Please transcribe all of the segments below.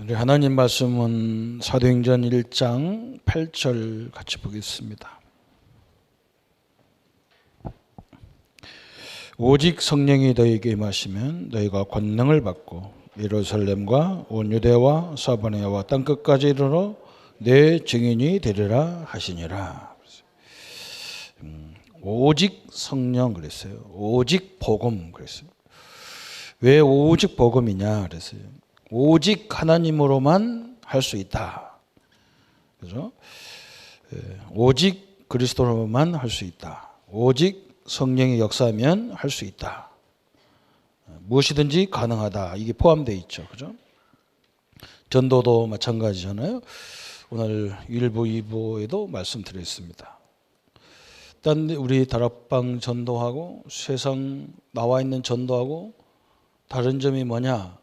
우리 하나님 말씀은 사도행전 1장 8절 같이 보겠습니다. 오직 성령이 너희에게 임하시면 너희가 권능을 받고 예루살렘과 온 유대와 사마리아와 땅끝까지 이르러 내 증인이 되리라 하시니라. 오직 성령 그랬어요. 오직 복음 그랬어요. 왜 오직 복음이냐 그랬어요. 오직 하나님으로만 할 수 있다. 그죠? 오직 그리스도로만 할 수 있다. 오직 성령이 역사하면 할 수 있다. 무엇이든지 가능하다. 이게 포함되어 있죠. 그죠? 전도도 마찬가지잖아요. 오늘 1부, 2부에도 말씀드렸습니다. 일단 우리 다락방 전도하고 세상 나와 있는 전도하고 다른 점이 뭐냐?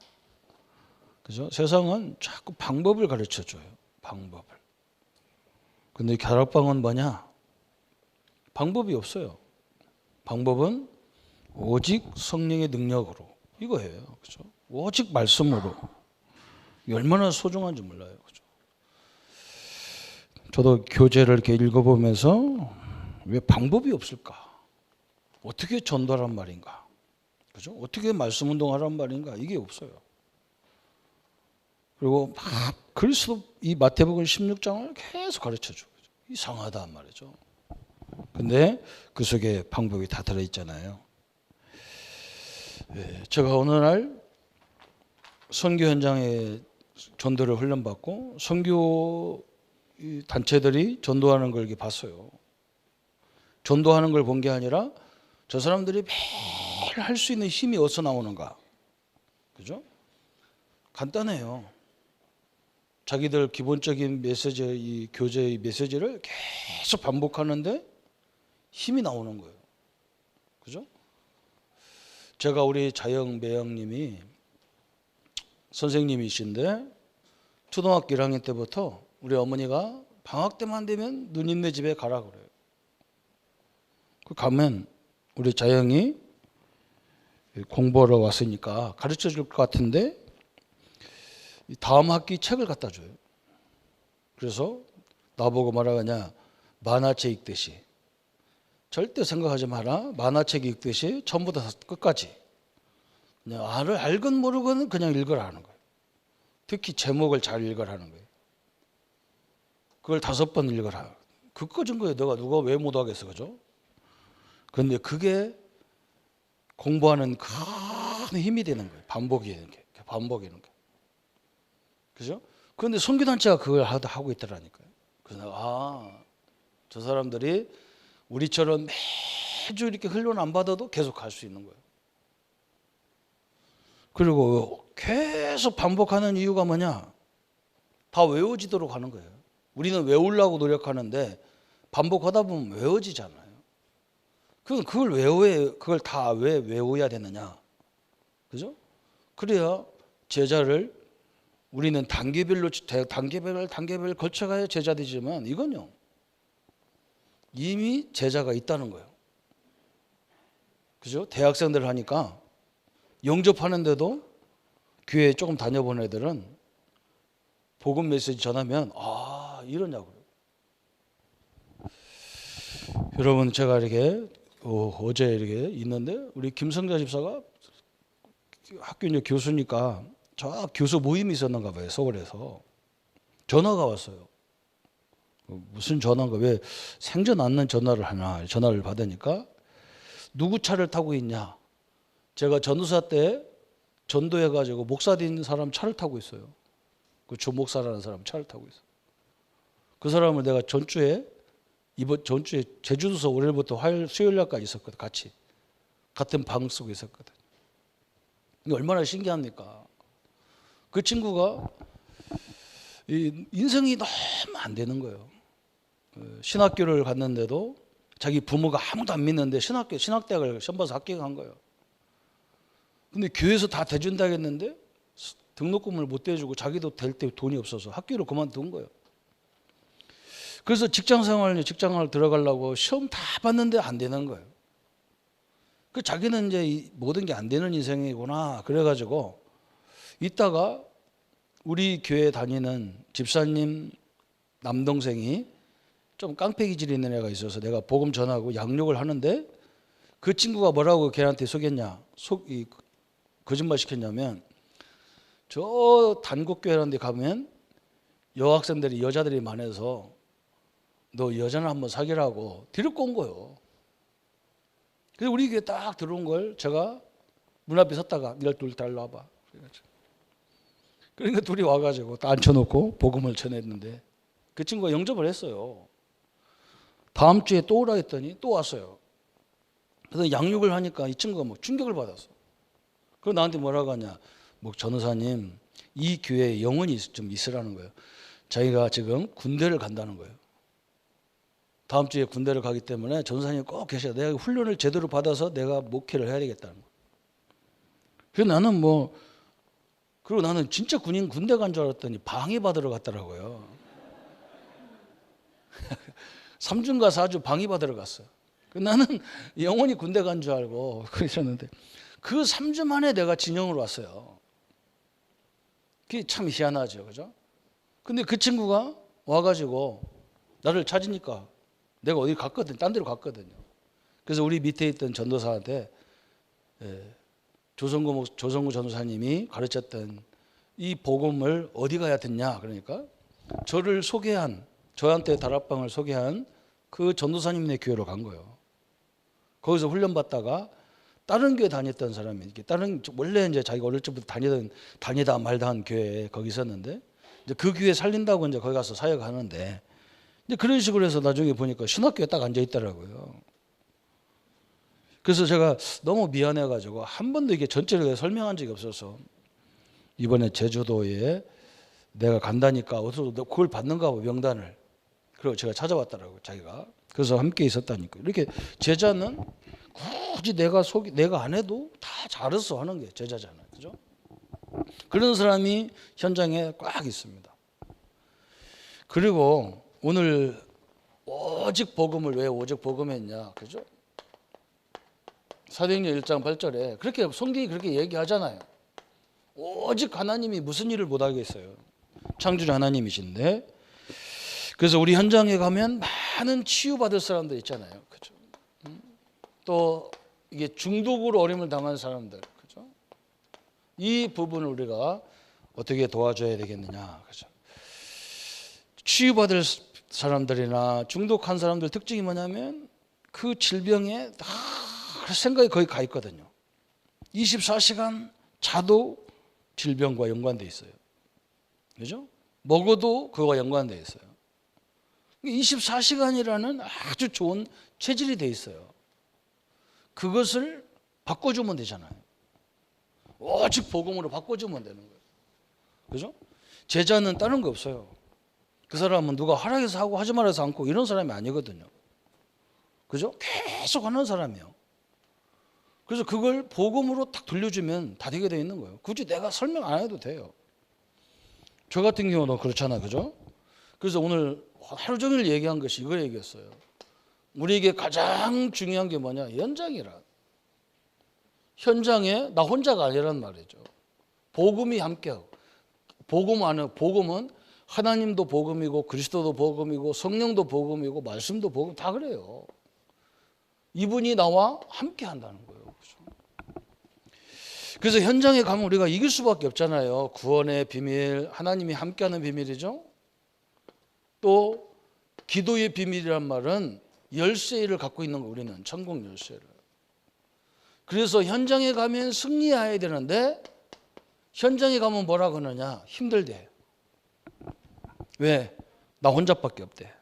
그죠? 세상은 자꾸 방법을 가르쳐 줘요. 방법을. 근데 다락방은 뭐냐? 방법이 없어요. 방법은 오직 성령의 능력으로 이거예요. 그죠? 오직 말씀으로. 얼마나 소중한지 몰라요. 그죠? 저도 교재를 이렇게 읽어보면서 왜 방법이 없을까? 어떻게 전도하란 말인가? 그죠? 어떻게 말씀 운동하란 말인가? 이게 없어요. 그리고 막 그리스도 이 마태복음 16장을 계속 가르쳐 줘요. 이상하단 말이죠. 근데 그 속에 방법이 다 들어있잖아요. 제가 어느 날 선교 현장에 전도를 훈련받고 선교 단체들이 전도하는 걸 이렇게 봤어요. 전도하는 걸 본 게 아니라 저 사람들이 매일 할 수 있는 힘이 어디서 나오는가? 그죠? 간단해요. 자기들 기본적인 메시지, 이 교제의 메시지를 계속 반복하는데 힘이 나오는 거예요. 그죠? 제가 우리 자영 매영님이 선생님이신데 초등학교 1학년 때부터 우리 어머니가 방학 때만 되면 누님네 집에 가라 그래요. 가면 우리 자영이 공부하러 왔으니까 가르쳐 줄 것 같은데 다음 학기 책을 갖다 줘요. 그래서 나보고 뭐라 하냐, 만화책 읽듯이. 절대 생각하지 마라. 만화책 읽듯이 처음부터 끝까지 그냥 알건 모르건 그냥 읽으라는 거예요. 특히 제목을 잘 읽으라는 거예요. 그걸 5번 읽어라. 그거진 거예요. 누가 왜 못하겠어, 그죠? 그런데 그게 공부하는 큰 힘이 되는 거예요. 반복이는 게. 그죠? 그런데 선교단체가 그걸 하고 있더라니까요. 그래서 저 사람들이 우리처럼 매주 이렇게 훈련 안 받아도 계속 갈 수 있는 거예요. 그리고 계속 반복하는 이유가 뭐냐? 다 외워지도록 하는 거예요. 우리는 외우려고 노력하는데 반복하다 보면 외워지잖아요. 그걸 다 왜 외워야 되느냐? 그죠? 그래야 제자를 우리는 단계별 거쳐가야 제자 되지만 이건요. 이미 제자가 있다는 거예요. 그죠? 대학생들 하니까 영접하는데도 교회 조금 다녀본 애들은 복음 메시지 전하면 이러냐고요. 여러분 제가 이렇게 어제 이렇게 있는데 우리 김성자 집사가 학교 이제 교수니까 저 교수 모임이 있었는가 봐요. 서울에서 전화가 왔어요. 무슨 전화인가, 왜 생전 않는 전화를 하나. 전화를 받으니까 누구 차를 타고 있냐. 제가 전도사 때 전도해가지고 목사 된 사람 차를 타고 있어요. 그 조목사라는 사람 차를 타고 있어요. 그 사람을 내가 이번 전주에 제주도서 월요일부터 수요일 날까지 있었거든. 같은 방 속에 있었거든. 이게 얼마나 신기합니까? 그 친구가 인생이 너무 안 되는 거예요. 신학교를 갔는데도 자기 부모가 아무도 안 믿는데 신학대학을 시험 봐서 합격한 거예요. 근데 교회에서 다 대준다 했는데 등록금을 못 대주고 자기도 될 때 돈이 없어서 학교를 그만둔 거예요. 그래서 직장을 들어가려고 시험 다 봤는데 안 되는 거예요. 자기는 이제 모든 게 안 되는 인생이구나. 그래가지고 있다가 우리 교회 다니는 집사님 남동생이 좀 깡패 기질이 있는 애가 있어서 내가 복음 전하고 양육을 하는데 그 친구가 뭐라고 걔한테 속였냐, 거짓말 시켰냐면 저 단국교회라는 데 가면 여학생들이 여자들이 많아서 너 여자는 한번 사귀라고 데리고 온 거예요. 그래서 우리 교회 딱 들어온 걸 제가 문 앞에 섰다가 니들 둘 다 일로 와봐. 그러니까 둘이 와가지고 딱 앉혀놓고 복음을 전했는데 그 친구가 영접을 했어요. 다음 주에 또 오라 했더니 또 왔어요. 그래서 양육을 하니까 이 친구가 뭐 충격을 받았어. 그래서 나한테 뭐라고 하냐, 뭐 전도사님 이 교회에 영혼이 좀 있으라는 거예요. 자기가 지금 군대를 간다는 거예요. 다음 주에 군대를 가기 때문에 전도사님 꼭 계셔야 돼. 내가 훈련을 제대로 받아서 내가 목회를 해야 되겠다는 거예요. 그래서 나는 그리고 나는 진짜 군대 간 줄 알았더니 방위 받으러 갔더라고요. 3주인가 4주 방위 받으러 갔어요. 나는 영원히 군대 간 줄 알고 그러셨는데 그 3주 만에 내가 진영으로 왔어요. 그게 참 희한하죠, 그죠? 근데 그 친구가 와가지고 나를 찾으니까 내가 어디 갔거든, 딴 데로 갔거든요. 그래서 우리 밑에 있던 전도사한테 조성구 전도사님이 가르쳤던 이 복음을 어디 가야 듣냐, 그러니까 저를 소개한, 저한테 다락방을 소개한 그 전도사님네 교회로 간 거예요. 거기서 훈련받다가 다른 교회 다녔던 사람이 원래 이제 자기가 어릴 적부터 다니다 말다 한 교회에 거기 있었는데 이제 그 교회 살린다고 이제 거기 가서 사역하는데 이제 그런 식으로 해서 나중에 보니까 신학교에 딱 앉아 있더라고요. 그래서 제가 너무 미안해가지고 한 번도 이게 전체를 설명한 적이 없어서 이번에 제주도에 내가 간다니까 어디서 그걸 받는가 봐, 명단을. 그리고 제가 찾아왔더라고요, 자기가. 그래서 함께 있었다니까. 이렇게 제자는 굳이 내가 안 해도 다 잘했어 하는 게 제자잖아요, 그죠? 그런 사람이 현장에 꽉 있습니다. 그리고 오늘 오직 복음을 왜 오직 복음했냐, 그죠? 사도행전 1장 8절에 그렇게 성경이 그렇게 얘기하잖아요. 오직 하나님이 무슨 일을 못하겠어요. 창조주 하나님이신데. 그래서 우리 현장에 가면 많은 치유받을 사람들 있잖아요, 그죠? 또 이게 중독으로 어려움을 당한 사람들, 그죠? 이 부분을 우리가 어떻게 도와줘야 되겠느냐, 그죠? 치유받을 사람들이나 중독한 사람들 특징이 뭐냐면 그 질병에 다 생각이 거의 가 있거든요. 24시간 자도 질병과 연관돼 있어요, 그죠? 먹어도 그거와 연관돼 있어요. 24시간이라는 아주 좋은 체질이 돼 있어요. 그것을 바꿔주면 되잖아요. 오직 복음으로 바꿔주면 되는 거예요, 그죠? 제자는 다른 거 없어요. 그 사람은 누가 하라해서 하고 하지 말아서 않고 이런 사람이 아니거든요, 그죠? 계속 하는 사람이에요. 그래서 그걸 복음으로 딱 돌려주면 다 되게 되어 있는 거예요. 굳이 내가 설명 안 해도 돼요. 저 같은 경우도 그렇잖아, 그죠? 그래서 오늘 하루 종일 얘기한 것이 이걸 얘기했어요. 우리에게 가장 중요한 게 뭐냐? 현장이라. 현장에 나 혼자가 아니란 말이죠. 복음이 함께하고. 복음은 하나님도 복음이고 그리스도도 복음이고 성령도 복음이고 말씀도 복음, 다 그래요. 이분이 나와 함께 한다는 거예요. 그래서 현장에 가면 우리가 이길 수밖에 없잖아요. 구원의 비밀, 하나님이 함께하는 비밀이죠. 또 기도의 비밀이란 말은 열쇠를 갖고 있는 거, 우리는 천국 열쇠를. 그래서 현장에 가면 승리해야 되는데 현장에 가면 뭐라 그러느냐? 힘들대. 왜? 나 혼자밖에 없대.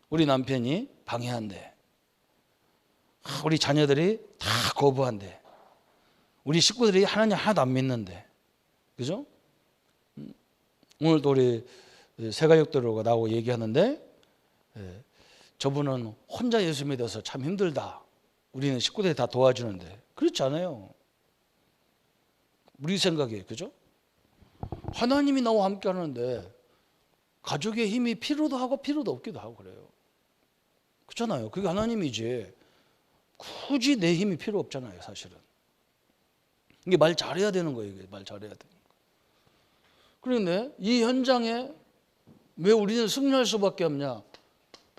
우리 남편이 방해한대. 우리 자녀들이 다 거부한대. 우리 식구들이 하나님 하나도 안 믿는데, 그죠? 오늘도 우리 세가역대로가 나오고 얘기하는데, 저분은 혼자 예수 믿어서 참 힘들다. 우리는 식구들이 다 도와주는데, 그렇지 않아요. 우리 생각에, 그죠? 하나님이 나와 함께 하는데 가족의 힘이 필요도 하고 필요도 없기도 하고 그래요. 그렇잖아요. 그게 하나님이지. 굳이 내 힘이 필요 없잖아요, 사실은. 이게 말 잘해야 되는 거예요. 이게 말 잘해야 되는 거. 그런데 이 현장에 왜 우리는 승리할 수밖에 없냐?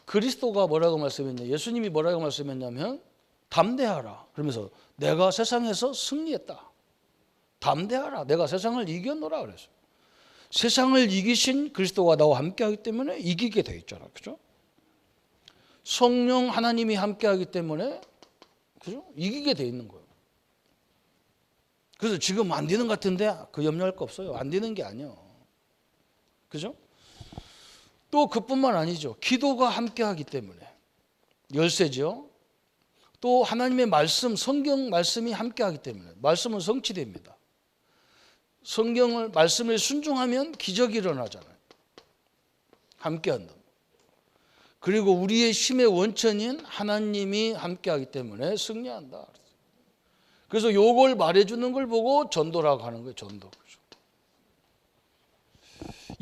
그리스도가 뭐라고 말씀했냐? 예수님이 뭐라고 말씀했냐면 담대하라. 그러면서 내가 세상에서 승리했다. 담대하라. 내가 세상을 이겼노라 그랬어요. 세상을 이기신 그리스도가 나와 함께하기 때문에 이기게 돼 있잖아요. 그죠? 성령 하나님이 함께하기 때문에 그죠? 이기게 돼 있는 거예요. 그래서 지금 안 되는 것 같은데 그 염려할 거 없어요. 안 되는 게 아니에요. 그죠? 또 그뿐만 아니죠. 기도가 함께하기 때문에 열쇠죠. 또 하나님의 말씀, 성경 말씀이 함께하기 때문에 말씀은 성취됩니다. 성경을 말씀에 순종하면 기적이 일어나잖아요. 함께한다. 그리고 우리의 힘의 원천인 하나님이 함께하기 때문에 승리한다. 그래서 요걸 말해주는 걸 보고 전도라고 하는 거예요. 전도.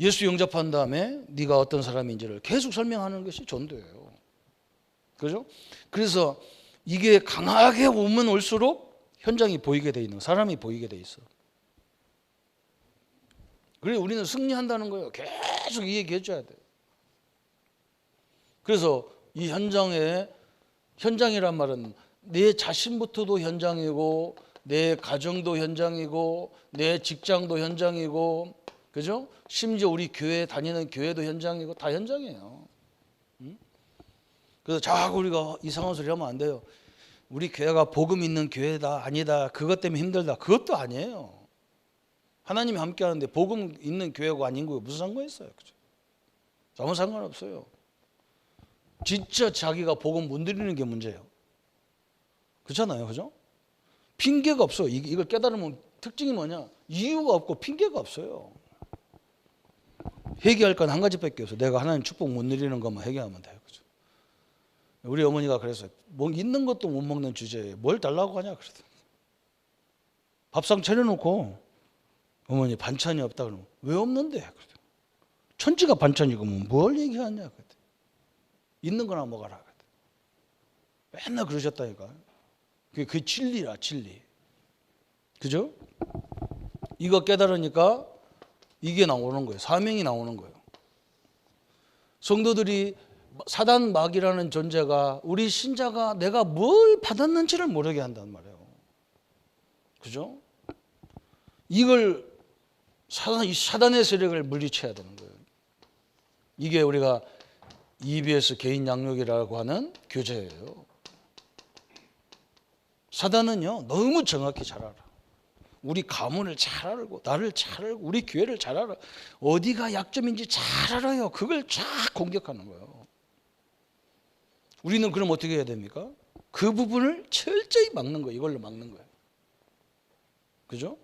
예수 영접한 다음에 네가 어떤 사람인지를 계속 설명하는 것이 전도예요. 그죠? 그래서 이게 강하게 오면 올수록 현장이 보이게 돼 있는, 사람이 보이게 돼 있어. 그래서 우리는 승리한다는 거예요. 계속 이 얘기 해줘야 돼요. 그래서 이 현장이란 말은 내 자신부터도 현장이고 내 가정도 현장이고 내 직장도 현장이고 그죠? 심지어 우리 교회 다니는 교회도 현장이고 다 현장이에요. 그래서 자꾸 우리가 이상한 소리 하면 안 돼요. 우리 교회가 복음 있는 교회다 아니다 그것 때문에 힘들다 그것도 아니에요. 하나님이 함께 하는데 복음 있는 교회가 아닌 거예요. 무슨 상관 있어요? 그죠? 아무 상관없어요. 진짜 자기가 복음 못 누리는 게 문제예요. 그렇잖아요. 그죠? 핑계가 없어요. 이걸 깨달으면 특징이 뭐냐? 이유가 없고 핑계가 없어요. 회개할 건 한 가지밖에 없어요. 내가 하나님 축복 못 누리는 것만 회개하면 돼요. 그죠? 우리 어머니가 그랬어요. 뭐 있는 것도 못 먹는 주제에 뭘 달라고 하냐 그러더니 밥상 차려놓고 어머니 반찬이 없다 그러면 왜 없는데? 그러더니 천지가 반찬이고 뭘 얘기하냐? 그러더니 있는 거나 먹어라. 그러더니 맨날 그러셨다니까. 그게 진리라 진리. 그죠? 이거 깨달으니까 이게 나오는 거예요. 사명이 나오는 거예요. 성도들이 사단 마귀라는 존재가 우리 신자가 내가 뭘 받았는지를 모르게 한단 말이에요. 그죠? 이걸 사단의 세력을 물리쳐야 되는 거예요. 이게 우리가 EBS 개인 양육이라고 하는 교재예요. 사단은요 너무 정확히 잘 알아. 우리 가문을 잘 알고 나를 잘 알고 우리 교회를 잘 알아. 어디가 약점인지 잘 알아요. 그걸 쫙 공격하는 거예요. 우리는 그럼 어떻게 해야 됩니까? 그 부분을 철저히 막는 거예요. 이걸로 막는 거예요. 그죠?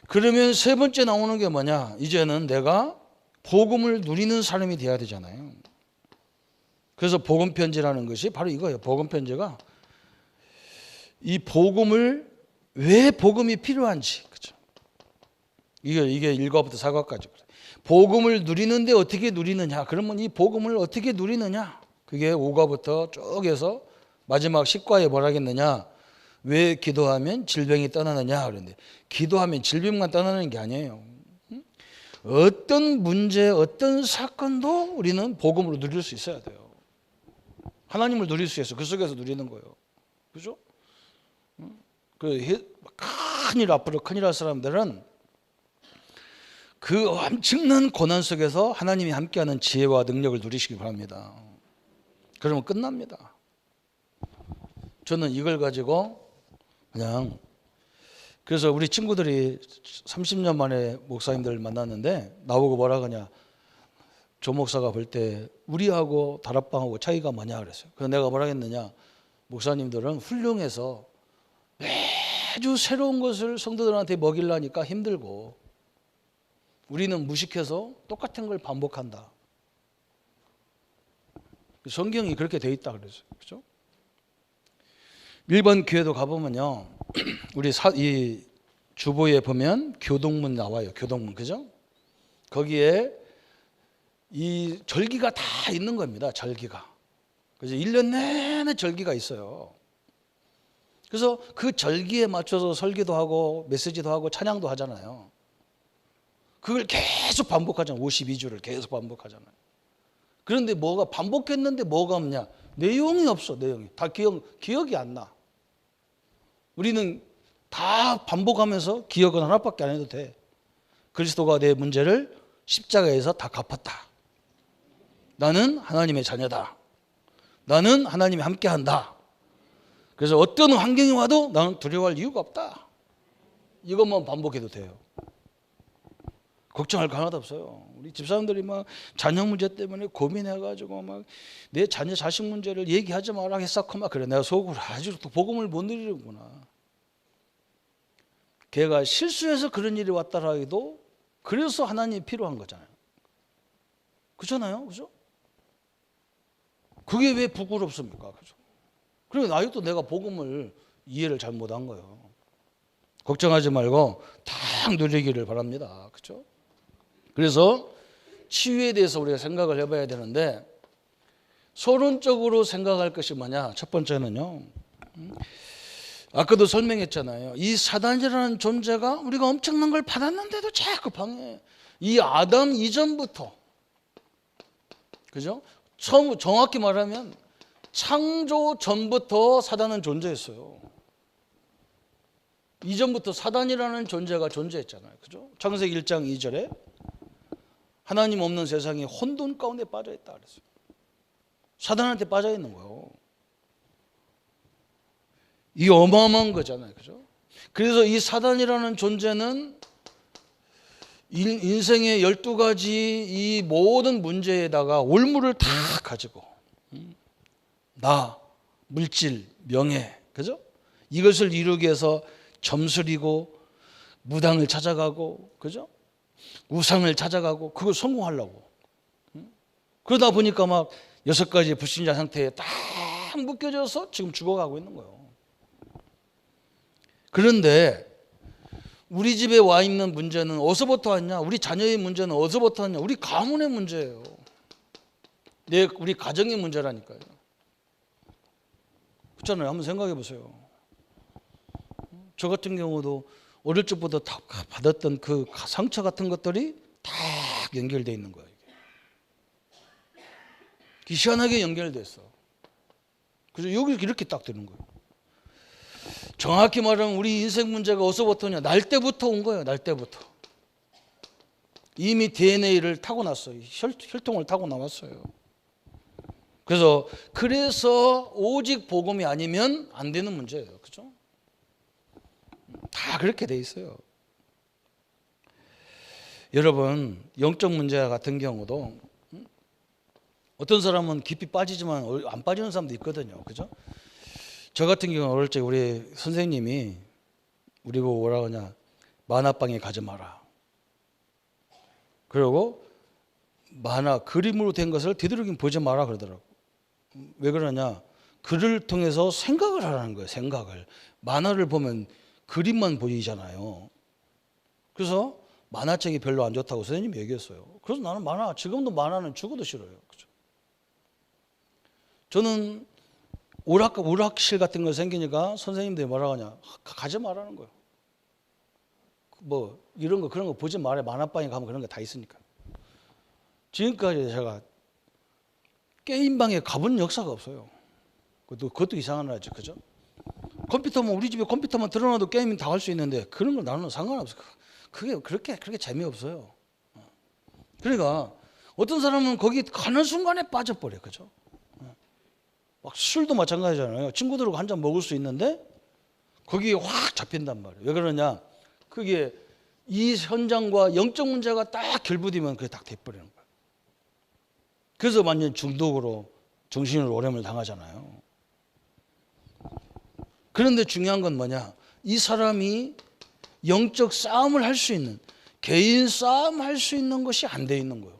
그러면 세 번째 나오는 게 뭐냐? 이제는 내가 복음을 누리는 사람이 돼야 되잖아요. 그래서 복음 편지라는 것이 바로 이거예요. 복음 편지가 이 복음을 왜 복음이 필요한지, 그죠? 이게 1과부터 4과까지. 복음을 누리는데 어떻게 누리느냐? 그러면 이 복음을 어떻게 누리느냐? 그게 5과부터 쭉 해서 마지막 10과에 뭐라 하겠느냐? 왜 기도하면 질병이 떠나느냐? 그런데 기도하면 질병만 떠나는 게 아니에요. 어떤 문제, 어떤 사건도 우리는 복음으로 누릴 수 있어야 돼요. 하나님을 누릴 수 있어요. 그 속에서 누리는 거예요. 그죠? 큰일 앞으로 큰일 할 사람들은 그 엄청난 고난 속에서 하나님이 함께하는 지혜와 능력을 누리시기 바랍니다. 그러면 끝납니다. 저는 이걸 가지고 그냥 그래서 우리 친구들이 30년 만에 목사님들 만났는데 나보고 뭐라 그러냐. 조 목사가 볼 때 우리하고 다락방하고 차이가 뭐냐 그랬어요. 그래서 내가 뭐라 했느냐. 목사님들은 훌륭해서 매주 새로운 것을 성도들한테 먹이려니까 힘들고 우리는 무식해서 똑같은 걸 반복한다. 성경이 그렇게 돼 있다 그랬어요. 그렇죠? 일본 교회도 가보면요. 우리 이 주보에 보면 교동문 나와요. 교동문. 그죠? 거기에 이 절기가 다 있는 겁니다. 절기가. 그래서 1년 내내 절기가 있어요. 그래서 그 절기에 맞춰서 설교도 하고 메시지도 하고 찬양도 하잖아요. 그걸 계속 반복하잖아요. 52주를 계속 반복하잖아요. 그런데 뭐가 반복했는데 뭐가 없냐? 내용이 없어. 내용이 다 기억이 안 나. 우리는 다 반복하면서 기억은 하나밖에 안 해도 돼. 그리스도가 내 문제를 십자가에서 다 갚았다. 나는 하나님의 자녀다. 나는 하나님이 함께한다. 그래서 어떤 환경이 와도 나는 두려워할 이유가 없다. 이것만 반복해도 돼요. 걱정할 거 하나도 없어요. 우리 집사람들이 막 자녀 문제 때문에 고민해가지고 막 내 자녀 자식 문제를 얘기하지 마라 했었고 막 그래. 내가 속으로 아주 또 복음을 못 누리는구나. 걔가 실수해서 그런 일이 왔다라 해도 그래서 하나님이 필요한 거잖아요. 그렇잖아요, 그죠? 그게 왜 부끄럽습니까, 그죠? 그리고 아직도 내가 복음을 이해를 잘 못한 거예요. 걱정하지 말고 딱 누리기를 바랍니다, 그죠? 그래서 치유에 대해서 우리가 생각을 해봐야 되는데 서론적으로 생각할 것이 뭐냐? 첫 번째는요. 아까도 설명했잖아요. 이 사단이라는 존재가 우리가 엄청난 걸 받았는데도 자꾸 방해해. 이 아담 이전부터, 그죠? 처음 정확히 말하면 창조 전부터 사단은 존재했어요. 이전부터 사단이라는 존재가 존재했잖아요, 그죠? 창세기 1장 2절에 하나님 없는 세상이 혼돈 가운데 빠져 있다 그랬어요. 사단한테 빠져 있는 거예요. 이 어마어마한 거잖아요, 그죠? 그래서 이 사단이라는 존재는 인생의 12가지 이 모든 문제에다가 올무를 다 가지고 나, 물질, 명예, 그죠? 이것을 이루기 위해서 점술이고 무당을 찾아가고, 그죠? 우상을 찾아가고 그걸 성공하려고. 그러다 보니까 막 6가지 불신자 상태에 딱 묶여져서 지금 죽어가고 있는 거예요. 그런데 우리 집에 와 있는 문제는 어디서부터 왔냐? 우리 자녀의 문제는 어디서부터 왔냐? 우리 가문의 문제예요. 우리 가정의 문제라니까요. 그렇잖아요. 한번 생각해 보세요. 저 같은 경우도 어릴 적부터 다 받았던 그 상처 같은 것들이 다 연결되어 있는 거예요. 이게 희한하게 연결됐어. 그래서 여기 이렇게 딱 되는 거예요. 정확히 말하면 우리 인생 문제가 어디서부터냐? 날 때부터 온 거예요. 날 때부터. 이미 DNA를 타고났어요. 혈통을 타고 나왔어요. 그래서 오직 복음이 아니면 안 되는 문제예요. 그죠? 다 그렇게 돼 있어요. 여러분, 영적 문제 같은 경우도 어떤 사람은 깊이 빠지지만 안 빠지는 사람도 있거든요. 그죠? 저 같은 경우는 어릴 때 우리 선생님이 우리 보고 뭐라고 하냐? 만화방에 가지 마라. 그리고 만화 그림으로 된 것을 되도록이면 보지 마라 그러더라고. 왜 그러냐? 글을 통해서 생각을 하라는 거예요. 생각을. 만화를 보면 그림만 보이잖아요. 그래서 만화책이 별로 안 좋다고 선생님이 얘기했어요. 그래서 나는 지금도 만화는 죽어도 싫어요. 그죠? 저는 오락실 같은 거 생기니까 선생님들이 뭐라고 하냐? 가지 말라는 거예요. 뭐 이런 거 그런 거 보지 말아요. 만화방에 가면 그런 거 다 있으니까. 지금까지 제가 게임방에 가본 역사가 없어요. 그것도 이상한 거죠. 그죠? 우리 집에 컴퓨터만 틀어놔도 게임은 다 할 수 있는데 그런 거 나는 상관없어. 그게 그렇게 재미없어요. 그러니까 어떤 사람은 거기 가는 순간에 빠져버려. 그죠? 막 술도 마찬가지잖아요. 친구들하고 한 잔 먹을 수 있는데 거기에 확 잡힌단 말이에요. 왜 그러냐? 그게 이 현장과 영적 문제가 딱 결부되면 그게 딱 돼버리는 거예요. 그래서 완전 중독으로 정신으로 오염을 당하잖아요. 그런데 중요한 건 뭐냐? 이 사람이 영적 싸움을 할 수 있는, 개인 싸움 할 수 있는 것이 안 돼 있는 거예요.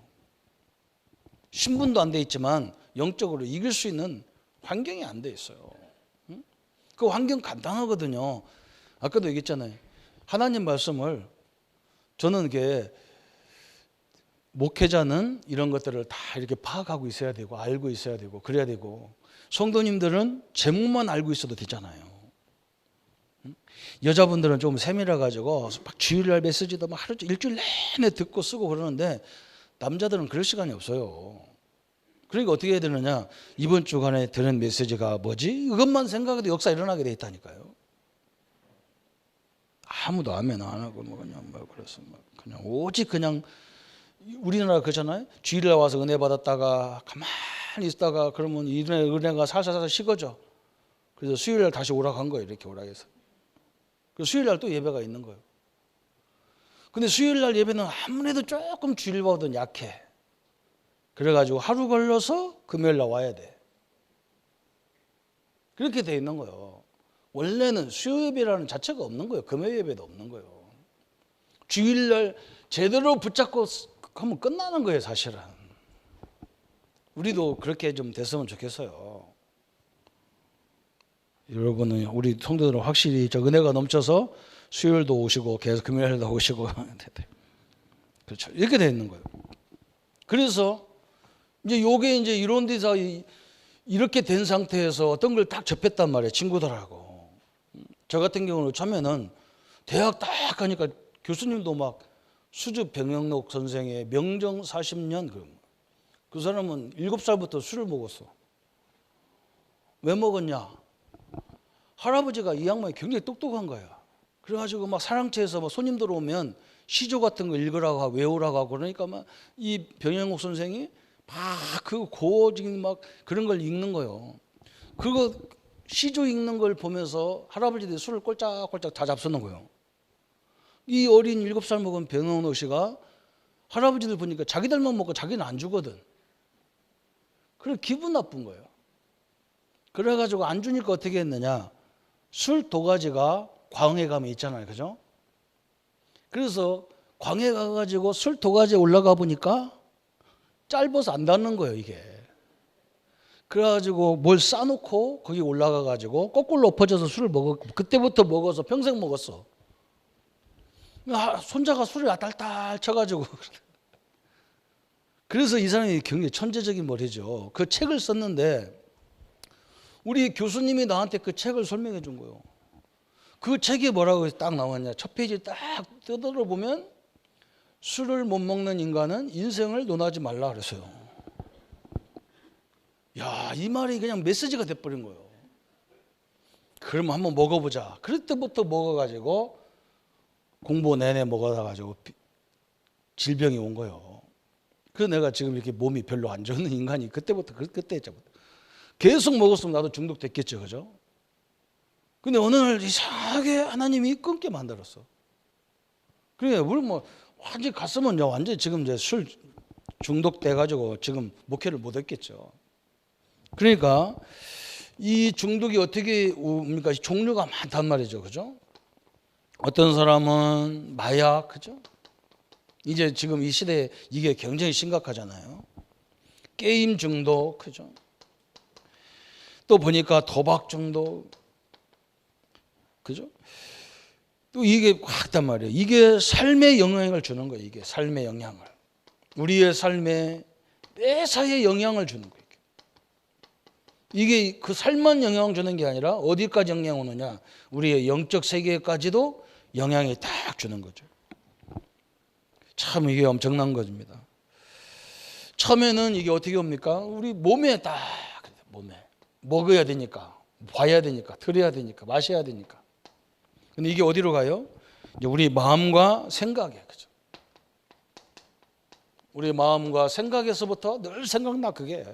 신분도 안 돼 있지만 영적으로 이길 수 있는 환경이 안 돼 있어요. 그 환경 간단하거든요. 아까도 얘기했잖아요. 하나님 말씀을 저는 이게 목회자는 이런 것들을 다 이렇게 파악하고 있어야 되고 알고 있어야 되고 그래야 되고 성도님들은 제목만 알고 있어도 되잖아요. 여자분들은 좀 세밀해 가지고 막 주일날 메시지도 막 하루 일주일 내내 듣고 쓰고 그러는데 남자들은 그럴 시간이 없어요. 그러니까 어떻게 해야 되느냐? 이번 주간에 들은 메시지가 뭐지? 이것만 생각해도 역사 일어나게 돼 있다니까요. 아무도 아멘 안 하고 뭐 그냥 뭐 그래서 뭐 그냥 오직 그냥 우리나라 그렇잖아요. 주일날 와서 은혜 받았다가 가만히 있다가 그러면 은혜가 살살살 식어져. 그래서 수요일날 다시 오락한 거예요. 이렇게 오락해서. 그래서 수요일날 또 예배가 있는 거예요. 근데 수요일날 예배는 아무래도 조금 주일보다는 약해. 그래가지고 하루 걸려서 금요일날 와야 돼. 그렇게 돼 있는 거예요. 원래는 수요 예배라는 자체가 없는 거예요. 금요 예배도 없는 거예요. 주일날 제대로 붙잡고 하면 끝나는 거예요, 사실은. 우리도 그렇게 좀 됐으면 좋겠어요. 여러분은 우리 성도들은 확실히 저 은혜가 넘쳐서 수요일도 오시고 계속 금요일도 오시고 그렇죠. 이렇게 돼 있는 거예요. 그래서 이제 요게 이제 이런 데서 이렇게 된 상태에서 어떤 걸 딱 접했단 말이에요, 친구들하고. 저 같은 경우는 처음에는 대학 딱 가니까 교수님도 막 수주 백영록 선생의 명정 40년 그 사람은 7살부터 술을 먹었어. 왜 먹었냐? 할아버지가 이 양반이 굉장히 똑똑한 거야. 그래가지고 막 사랑채에서 막 손님 들어오면 시조 같은 거 읽으라고 하고 외우라고 하고 그러니까 막 이 병영록 선생이 막 그 고어진 막 그런 걸 읽는 거예요. 그거 시조 읽는 걸 보면서 할아버지들이 술을 꼴짝꼴짝 다 잡수는 거예요. 이 어린 7살 먹은 병영록 씨가 할아버지들 보니까 자기들만 먹고 자기는 안 주거든. 그래 기분 나쁜 거예요. 그래가지고 안 주니까 어떻게 했느냐? 술 도가지가 광해 가면 있잖아요, 그죠? 그래서 광해 가가지고 술 도가지에 올라가 보니까 짧아서 안 닿는 거예요, 이게. 그래가지고 뭘 싸놓고 거기 올라가가지고 거꾸로 엎어져서 술을 먹어. 그때부터 먹어서 평생 먹었어. 손자가 술을 딸딸 쳐가지고. 그래서 이 사람이 굉장히 천재적인 머리죠. 그 책을 썼는데 우리 교수님이 나한테 그 책을 설명해 준 거예요. 그 책에 뭐라고 딱 나왔냐. 첫 페이지 딱 뜯어러 보면 술을 못 먹는 인간은 인생을 논하지 말라 그랬어요. 야, 이 말이 그냥 메시지가 돼버린 거예요. 그럼 한번 먹어보자. 그럴 때부터 먹어가지고 공부 내내 먹어가지고 질병이 온 거예요. 그래서 내가 지금 이렇게 몸이 별로 안 좋은 인간이 그때부터 계속 먹었으면 나도 중독됐겠죠, 그죠? 근데 어느 날 이상하게 하나님이 끊게 만들었어. 그래, 우리 뭐 완전히 갔으면 완전히 지금 이제 술 중독돼가지고 지금 목회를 못 했겠죠. 그러니까 이 중독이 어떻게 옵니까? 종류가 많단 말이죠, 그죠? 어떤 사람은 마약, 그죠? 이제 지금 이 시대에 이게 굉장히 심각하잖아요. 게임 중독, 그죠? 또 보니까 도박 중독, 그죠? 또 이게 왔단 말이에요. 이게 삶에 영향을 주는 거예요. 이게 삶의 영향을. 우리의 삶에 매사에 영향을 주는 거예요. 이게 그 삶만 영향을 주는 게 아니라 어디까지 영향 오느냐? 우리의 영적 세계까지도 영향이 딱 주는 거죠. 참 이게 엄청난 것입니다. 처음에는 이게 어떻게 옵니까? 우리 몸에 딱 몸에 먹어야 되니까, 봐야 되니까, 들어야 되니까, 마셔야 되니까. 근데 이게 어디로 가요? 이제 우리 마음과 생각에, 그죠? 우리 마음과 생각에서부터 늘 생각나 그게.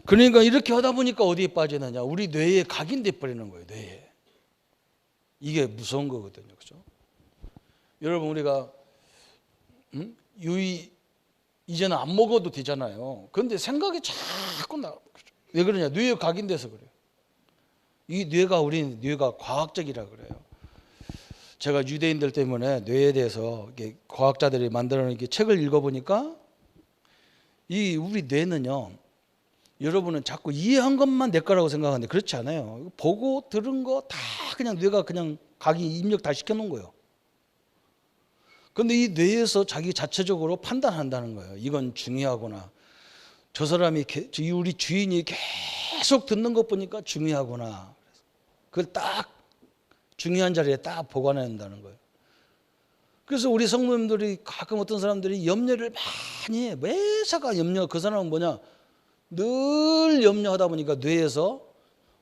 그러니까 이렇게 하다 보니까 어디에 빠지느냐? 우리 뇌에 각인돼 버리는 거예요. 뇌에. 이게 무서운 거거든요, 그죠? 여러분 우리가 이제는 안 먹어도 되잖아요. 그런데 생각이 자꾸 나. 왜 그러냐? 뇌에 각인돼서 그래요. 이 뇌가 우리 뇌가 과학적이라 그래요. 제가 유대인들 때문에 뇌에 대해서 과학자들이 만들어낸 책을 읽어보니까 이 우리 뇌는요. 여러분은 자꾸 이해한 것만 내 거라고 생각하는데 그렇지 않아요. 보고 들은 거 다 그냥 뇌가 그냥 각이 입력 다 시켜놓은 거예요. 그런데 이 뇌에서 자기 자체적으로 판단한다는 거예요. 이건 중요하구나. 저 사람이 우리 주인이 계속 듣는 것 보니까 중요하구나. 그걸 딱 중요한 자리에 딱 보관해야 한다는 거예요. 그래서 우리 성도님들이 가끔 어떤 사람들이 염려를 많이 해. 매사가 염려. 그 사람은 뭐냐? 늘 염려하다 보니까 뇌에서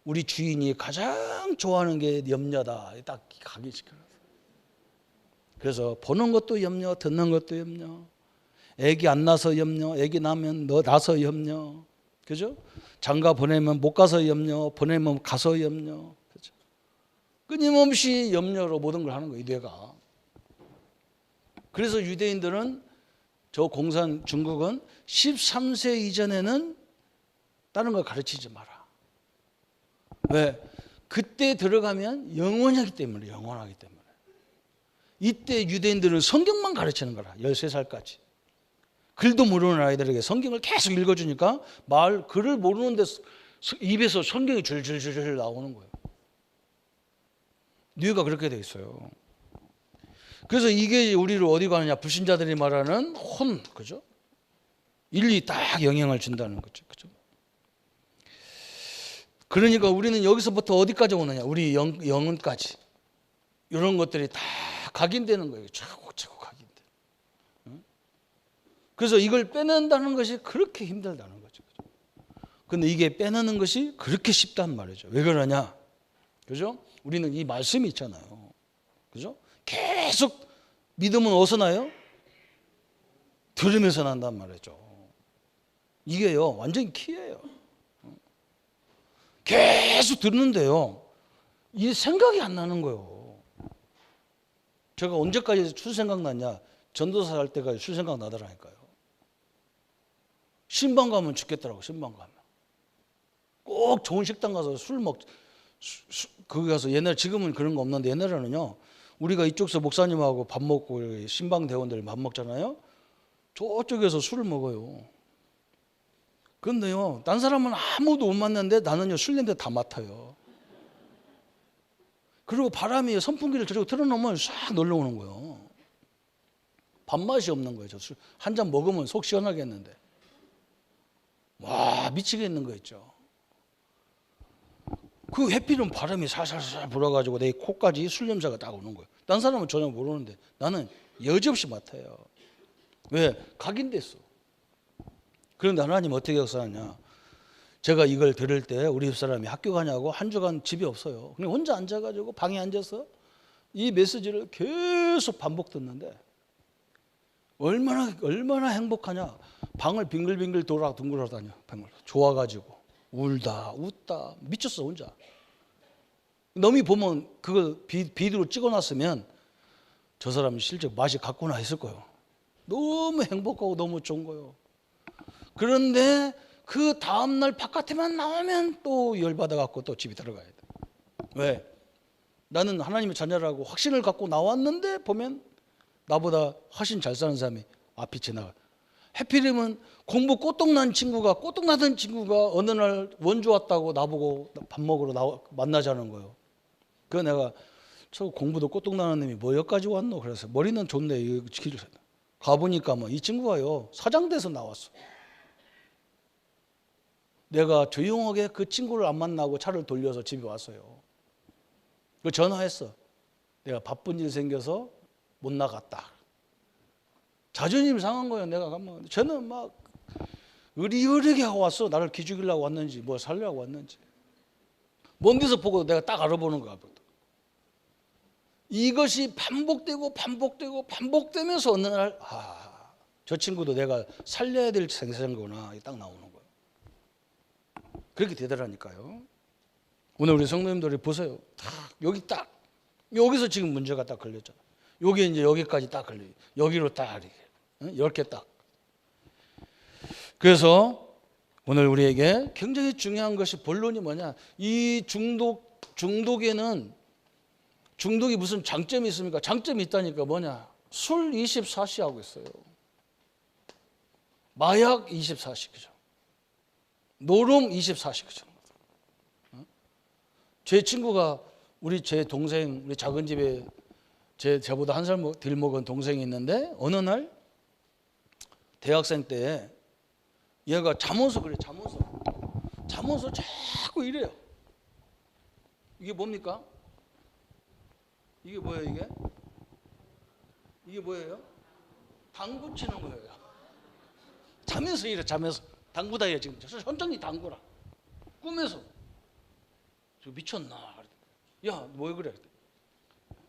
우리 주인이 가장 좋아하는 게 염려다. 딱 각인시켜요. 그래서 보는 것도 염려, 듣는 것도 염려. 애기 안 나서 염려, 애기 나면 너 나서 염려. 그죠? 장가 보내면 못 가서 염려, 보내면 가서 염려. 그죠? 끊임없이 염려로 모든 걸 하는 거예요, 이 뇌가. 그래서 유대인들은 저 공산 중국은 13세 이전에는 다른 걸 가르치지 마라. 왜? 그때 들어가면 영원하기 때문에, 영원하기 때문에. 이때 유대인들은 성경만 가르치는 거라. 13살까지. 글도 모르는 아이들에게 성경을 계속 읽어주니까 글을 모르는데 입에서 성경이 줄줄줄 나오는 거예요. 뇌가 그렇게 돼 있어요. 그래서 이게 우리를 어디 가느냐? 불신자들이 말하는 그죠? 일리 딱 영향을 준다는 거죠. 그죠? 그러니까 우리는 여기서부터 어디까지 오느냐? 우리 영혼까지. 이런 것들이 다 각인되는 거예요. 차곡차곡 각인돼. 그래서 이걸 빼낸다는 것이 그렇게 힘들다는 거죠. 그런데 이게 빼내는 것이 그렇게 쉽단 말이죠. 왜 그러냐? 그죠? 우리는 이 말씀이 있잖아요. 그죠? 계속 믿음은 어디서 나요? 들으면서 난단 말이죠. 이게요, 완전히 키예요. 계속 듣는데요, 이 생각이 안 나는 거예요. 제가 언제까지 술 생각 났냐? 전도사 할 때까지 술 생각 나더라니까요. 신방 가면 죽겠더라고. 신방 가면 꼭 좋은 식당 가서 거기 가서 옛날, 지금은 그런 거 없는데 옛날에는요, 우리가 이쪽서 목사님하고 밥 먹고 신방 대원들 밥 먹잖아요. 저쪽에서 술을 먹어요. 그런데요, 딴 사람은 아무도 못 맡는데 나는요, 술 냄새 다 맡아요. 그리고 바람이 선풍기를 저쪽에 틀어놓으면 싹 놀러오는 거예요. 밥맛이 없는 거예요. 저 술 한 잔 먹으면 속 시원하겠는데. 와, 미치겠는 거 있죠. 그 해필은 바람이 살살살 불어가지고 내 코까지 술 냄새가 딱 오는 거예요. 딴 사람은 전혀 모르는데 나는 여지없이 맡아요. 왜? 각인됐어. 그런데 하나님 어떻게 역사하냐? 제가 이걸 들을 때 우리 집사람이 학교 가냐고 한 주간 집이 없어요. 그냥 혼자 앉아가지고 방에 앉아서 이 메시지를 계속 반복 듣는데 얼마나 행복하냐? 방을 빙글빙글 둥글어다녀. 좋아가지고 울다 웃다 미쳤어 혼자. 너무 보면 그걸 비디오로 찍어놨으면 저 사람이 실제 맛이 갔구나 했을 거예요. 너무 행복하고 너무 좋은 거예요. 그런데 그 다음날 바깥에만 나오면 또 열받아갖고 또 집에 들어가야 돼. 왜? 나는 하나님의 자녀라고 확신을 갖고 나왔는데 보면 나보다 훨씬 잘 사는 사람이 앞이 지나가. 해필이면 공부 꼬똥나던 친구가 어느 날 원주 왔다고 나보고 밥 먹으러 만나자는 거예요. 그래서 내가 저 공부도 꼬똥나는 놈이 뭐 여기까지 왔노? 그래서 머리는 좋네. 길을 가보니까 이 친구가요, 사장돼서 나왔어. 내가 조용하게 그 친구를 안 만나고 차를 돌려서 집에 왔어요. 그 전화했어. 내가 바쁜 일 생겨서 못 나갔다. 자존심 상한 거예요. 내가 가면 저는 막 의리의리하게 하고 왔어. 나를 기죽이려고 왔는지 뭐 살려고 왔는지. 먼 데서 보고 내가 딱 알아보는 거야. 이것이 반복되면서 어느 날 저 친구도 내가 살려야 될 생사구나 딱 나오는 거예요. 그렇게 되더라니까요. 오늘 우리 성도님들이 보세요. 여기서 지금 문제가 딱 걸렸잖아. 여기 이제 여기까지 딱 걸려. 여기로 딱 이렇게 딱. 그래서 오늘 우리에게 굉장히 중요한 것이 본론이 뭐냐? 이 중독이 무슨 장점이 있습니까? 장점이 있다니까 뭐냐? 술 24시 하고 있어요. 마약 24시 그죠? 노름 24시 그죠? 제 친구가 제 동생, 우리 작은 집에 제보다 한 살 덜 먹은 동생이 있는데 어느 날 대학생 때 얘가 잠어서 자꾸 이래요. 이게 뭡니까? 이게 뭐예요, 이게? 이게 뭐예요? 당구 치는 거예요. 자면서 이래, 자면서. 당구다야 지금. 현장이 당구라. 꿈에서. 저 미쳤나? 야, 뭐 그래?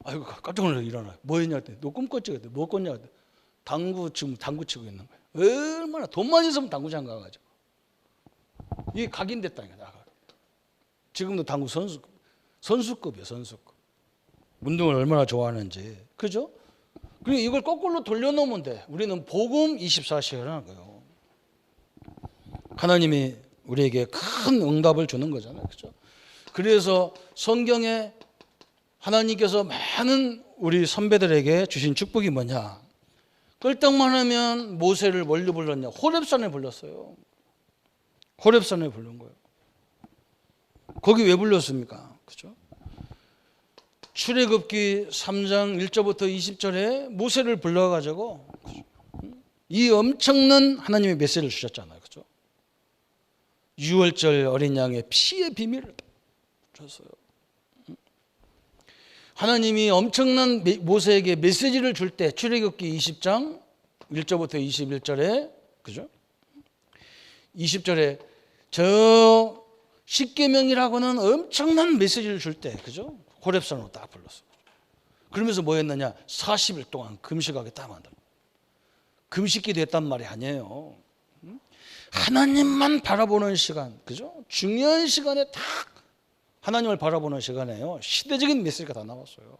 아이고, 깜짝 놀라 일어나. 뭐 했냐? 너 꿈 꿨지? 그랬더니 뭐 꿨냐? 그랬더니 지금 당구 치고 있는 거예요. 얼마나 돈만 있으면 당구장 가가지고. 이게 각인됐다니까. 지금도 당구 선수급이에요, 선수급. 운동을 얼마나 좋아하는지. 그죠? 그리고 이걸 거꾸로 돌려놓으면 돼. 우리는 복음 24시간 하는 거예요. 하나님이 우리에게 큰 응답을 주는 거잖아요. 그죠? 그래서 성경에 하나님께서 많은 우리 선배들에게 주신 축복이 뭐냐? 끌떡만 하면 모세를 뭘로 불렀냐? 호렙산에 불렀어요. 호렙산에 부른 거예요. 거기 왜 불렀습니까? 그죠? 출애굽기 3장 1절부터 20절에 모세를 불러가지고 이 엄청난 하나님의 메시지를 주셨잖아요. 그죠? 6월절 어린 양의 피의 비밀을 줬어요. 하나님이 엄청난 모세에게 메시지를 줄 때 출애굽기 20장 1절부터 21절에 그죠? 20절에 저 십계명이라고는 엄청난 메시지를 줄 때 그죠? 호렙산으로 딱 불렀어. 그러면서 뭐 했느냐? 40일 동안 금식하겠다 만들어. 금식기도 했단 말이 아니에요. 하나님만 바라보는 시간, 그죠? 중요한 시간에 딱 하나님을 바라보는 시간에요. 시대적인 메시지가 다 나왔어요.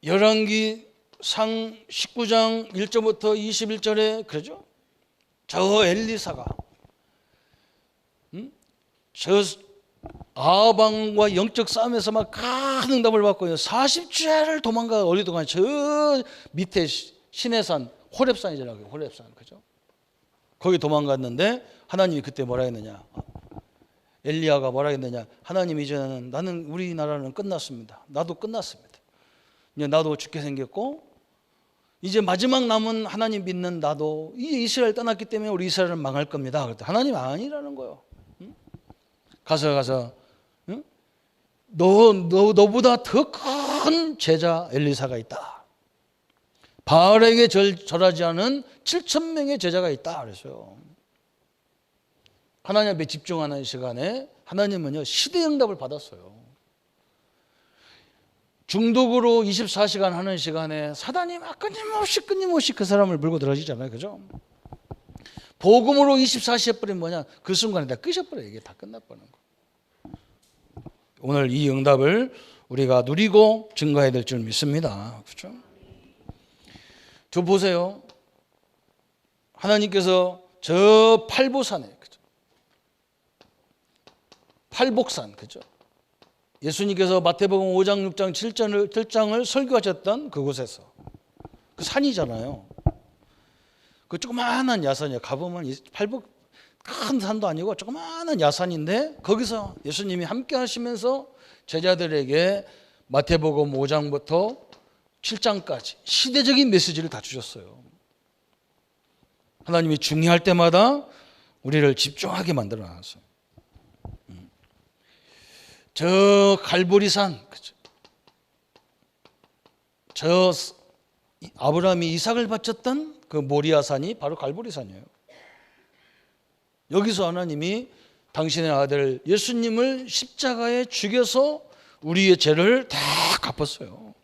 열왕기 상 19장 1절부터 21절에 그러죠? 저 엘리사가 저 아방과 영적 싸움에서 막 큰 응답을 받고요. 40주야를 도망가 오랫동안 저 밑에 시내산 호렙산이잖아요. 호렙산 그죠? 거기 도망갔는데 하나님이 그때 뭐라 했느냐? 엘리야가 뭐라 했느냐? 하나님 이제는 나는 우리나라는 끝났습니다. 나도 끝났습니다. 이제 나도 죽게 생겼고 이제 마지막 남은 하나님 믿는 나도 이제 이스라엘 떠났기 때문에 우리 이스라엘은 망할 겁니다. 그랬더니 하나님 아니라는 거예요. 가서 너보다 더 큰 제자 엘리사가 있다. 바알에게 절하지 않은 7,000명의 제자가 있다 그랬어요. 하나님 앞에 집중하는 시간에 하나님은요 시대 응답을 받았어요. 중독으로 24시간 하는 시간에 사단이 막 끊임없이 그 사람을 물고 들어지잖아요. 그죠? 복음으로 24시 해버리면 뭐냐? 그 순간에 다 끄셔버려요. 이게 다 끝나버리는 거예요. 오늘 이 응답을 우리가 누리고 증거해야 될 줄 믿습니다. 그렇죠? 저 보세요. 하나님께서 저 팔보산에 그죠? 팔복산 그죠? 예수님께서 마태복음 5장, 6장, 7장을 설교하셨던 그곳에서 그 산이잖아요. 그 조그마한 야산이에요. 가보면 팔복 큰 산도 아니고 조그마한 야산인데 거기서 예수님이 함께 하시면서 제자들에게 마태복음 5장부터 7장까지 시대적인 메시지를 다 주셨어요. 하나님이 중요할 때마다 우리를 집중하게 만들어 놨어요. 저 갈보리산, 그죠? 저 아브라함이 이삭을 바쳤던 그 모리아산이 바로 갈보리산이에요. 여기서 하나님이 당신의 아들 예수님을 십자가에 죽여서 우리의 죄를 다 갚았어요.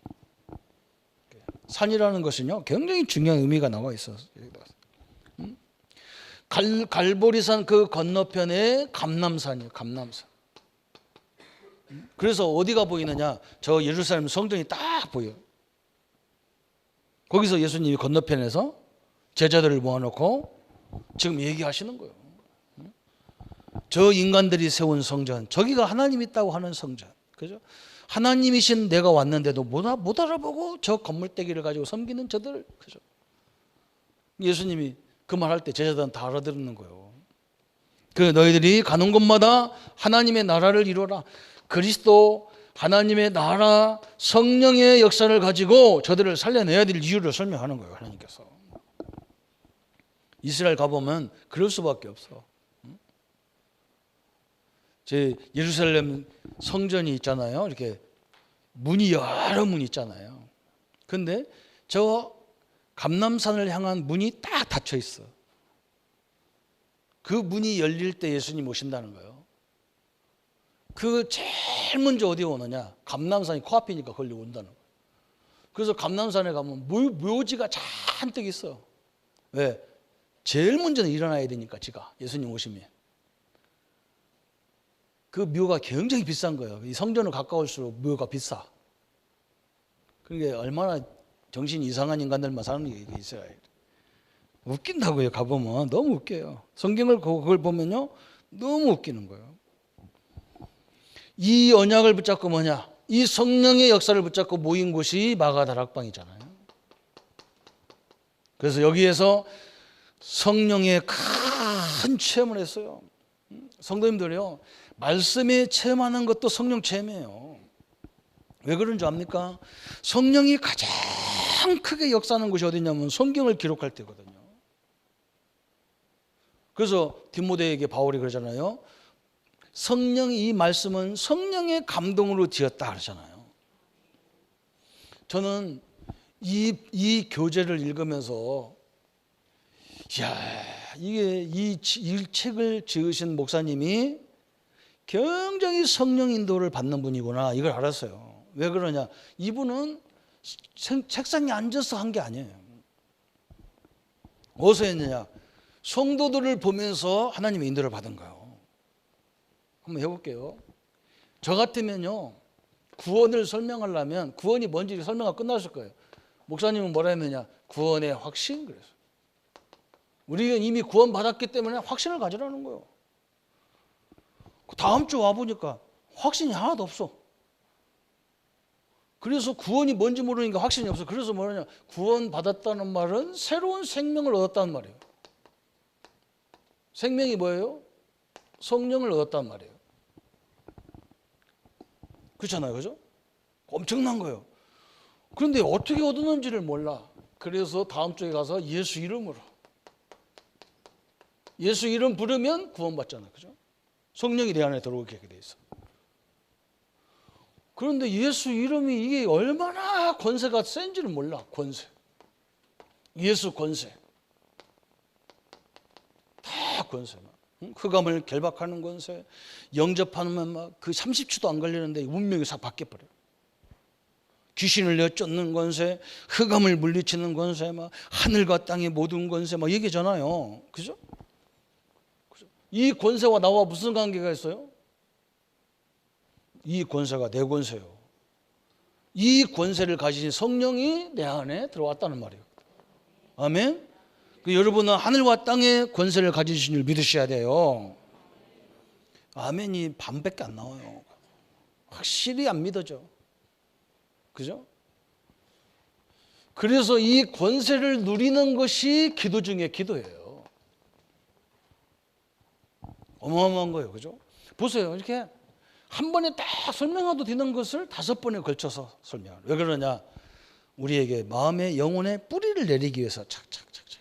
산이라는 것은요 굉장히 중요한 의미가 나와 있어요. 갈보리산 그 건너편에 감람산이에요. 감람산. 그래서 어디가 보이느냐? 저 예루살렘 성전이 딱 보여요. 거기서 예수님이 건너편에서 제자들을 모아놓고 지금 얘기하시는 거예요. 저 인간들이 세운 성전, 저기가 하나님 있다고 하는 성전, 그죠? 하나님이신 내가 왔는데도 못 알아보고 저 건물대기를 가지고 섬기는 저들, 그죠? 예수님이 그 말할 때 제자들은 다 알아듣는 거예요. 그 너희들이 가는 곳마다 하나님의 나라를 이루어라. 그리스도 하나님의 나라 성령의 역사를 가지고 저들을 살려내야 될 이유를 설명하는 거예요. 하나님께서. 이스라엘 가보면 그럴 수밖에 없어. 제 예루살렘 성전이 있잖아요. 이렇게 문이 여러 문 있잖아요. 근데 저 감람산을 향한 문이 딱 닫혀 있어. 그 문이 열릴 때 예수님 오신다는 거예요. 그 제일 먼저 어디에 오느냐? 감람산이 코앞이니까 걸리 온다는 거예요. 그래서 감람산에 가면 묘지가 잔뜩 있어. 왜? 제일 먼저는 일어나야 되니까 지가 예수님 오시면. 그 묘가 굉장히 비싼 거예요. 이 성전을 가까울수록 묘가 비싸. 그게 얼마나 정신 이상한 인간들만 사는 게 있어요. 웃긴다고요. 가보면 너무 웃겨요. 성경을 그걸 보면요 너무 웃기는 거예요. 이 언약을 붙잡고 뭐냐? 이 성령의 역사를 붙잡고 모인 곳이 마가다락방이잖아요. 그래서 여기에서 성령의 큰 체험을 했어요. 성도님들이요, 말씀에 체험하는 것도 성령 체험이에요. 왜 그런 줄 압니까? 성령이 가장 크게 역사하는 곳이 어디냐면 성경을 기록할 때거든요. 그래서 디모데에게 바울이 그러잖아요. 성령이 이 말씀은 성령의 감동으로 지었다 그러잖아요. 저는 이 교재를 읽으면서 이게 이 책을 지으신 목사님이 굉장히 성령 인도를 받는 분이구나 이걸 알았어요. 왜 그러냐? 이분은 책상에 앉아서 한 게 아니에요. 어디서 했느냐? 성도들을 보면서 하나님의 인도를 받은 거예요. 한번 해볼게요. 저 같으면요, 구원을 설명하려면 구원이 뭔지 설명하고 끝났을 거예요. 목사님은 뭐라 했느냐? 구원의 확신 그래서. 우리는 이미 구원 받았기 때문에 확신을 가지라는 거예요. 다음 주 와보니까 확신이 하나도 없어. 그래서 구원이 뭔지 모르니까 확신이 없어. 그래서 뭐냐? 구원 받았다는 말은 새로운 생명을 얻었다는 말이에요. 생명이 뭐예요? 성령을 얻었단 말이에요. 그렇잖아요. 그죠? 엄청난 거예요. 그런데 어떻게 얻었는지를 몰라. 그래서 다음 주에 가서 예수 이름으로. 예수 이름 부르면 구원받잖아요. 그죠? 성령이 내 안에 들어오게 돼 있어. 그런데 예수 이름이 이게 얼마나 권세가 센지를 몰라. 권세. 예수 권세. 다 권세만. 흑암을 결박하는 권세. 영접하면 막 그 30초도 안 걸리는데 운명이 싹 바뀌어버려요. 귀신을 내쫓는 권세, 흑암을 물리치는 권세, 막 하늘과 땅의 모든 권세 막 얘기잖아요. 그죠? 이 권세와 나와 무슨 관계가 있어요? 이 권세가 내 권세요. 이 권세를 가지신 성령이 내 안에 들어왔다는 말이에요. 아멘? 여러분은 하늘과 땅의 권세를 가지신 줄 믿으셔야 돼요. 아멘이 반밖에 안 나와요. 확실히 안 믿어져. 그죠? 그래서 이 권세를 누리는 것이 기도 중에 기도예요. 어마어마한 거예요. 그죠? 보세요. 이렇게 한 번에 딱 설명해도 되는 것을 5번에 걸쳐서 설명해요. 왜 그러냐? 우리에게 마음의 영혼의 뿌리를 내리기 위해서 착착착착.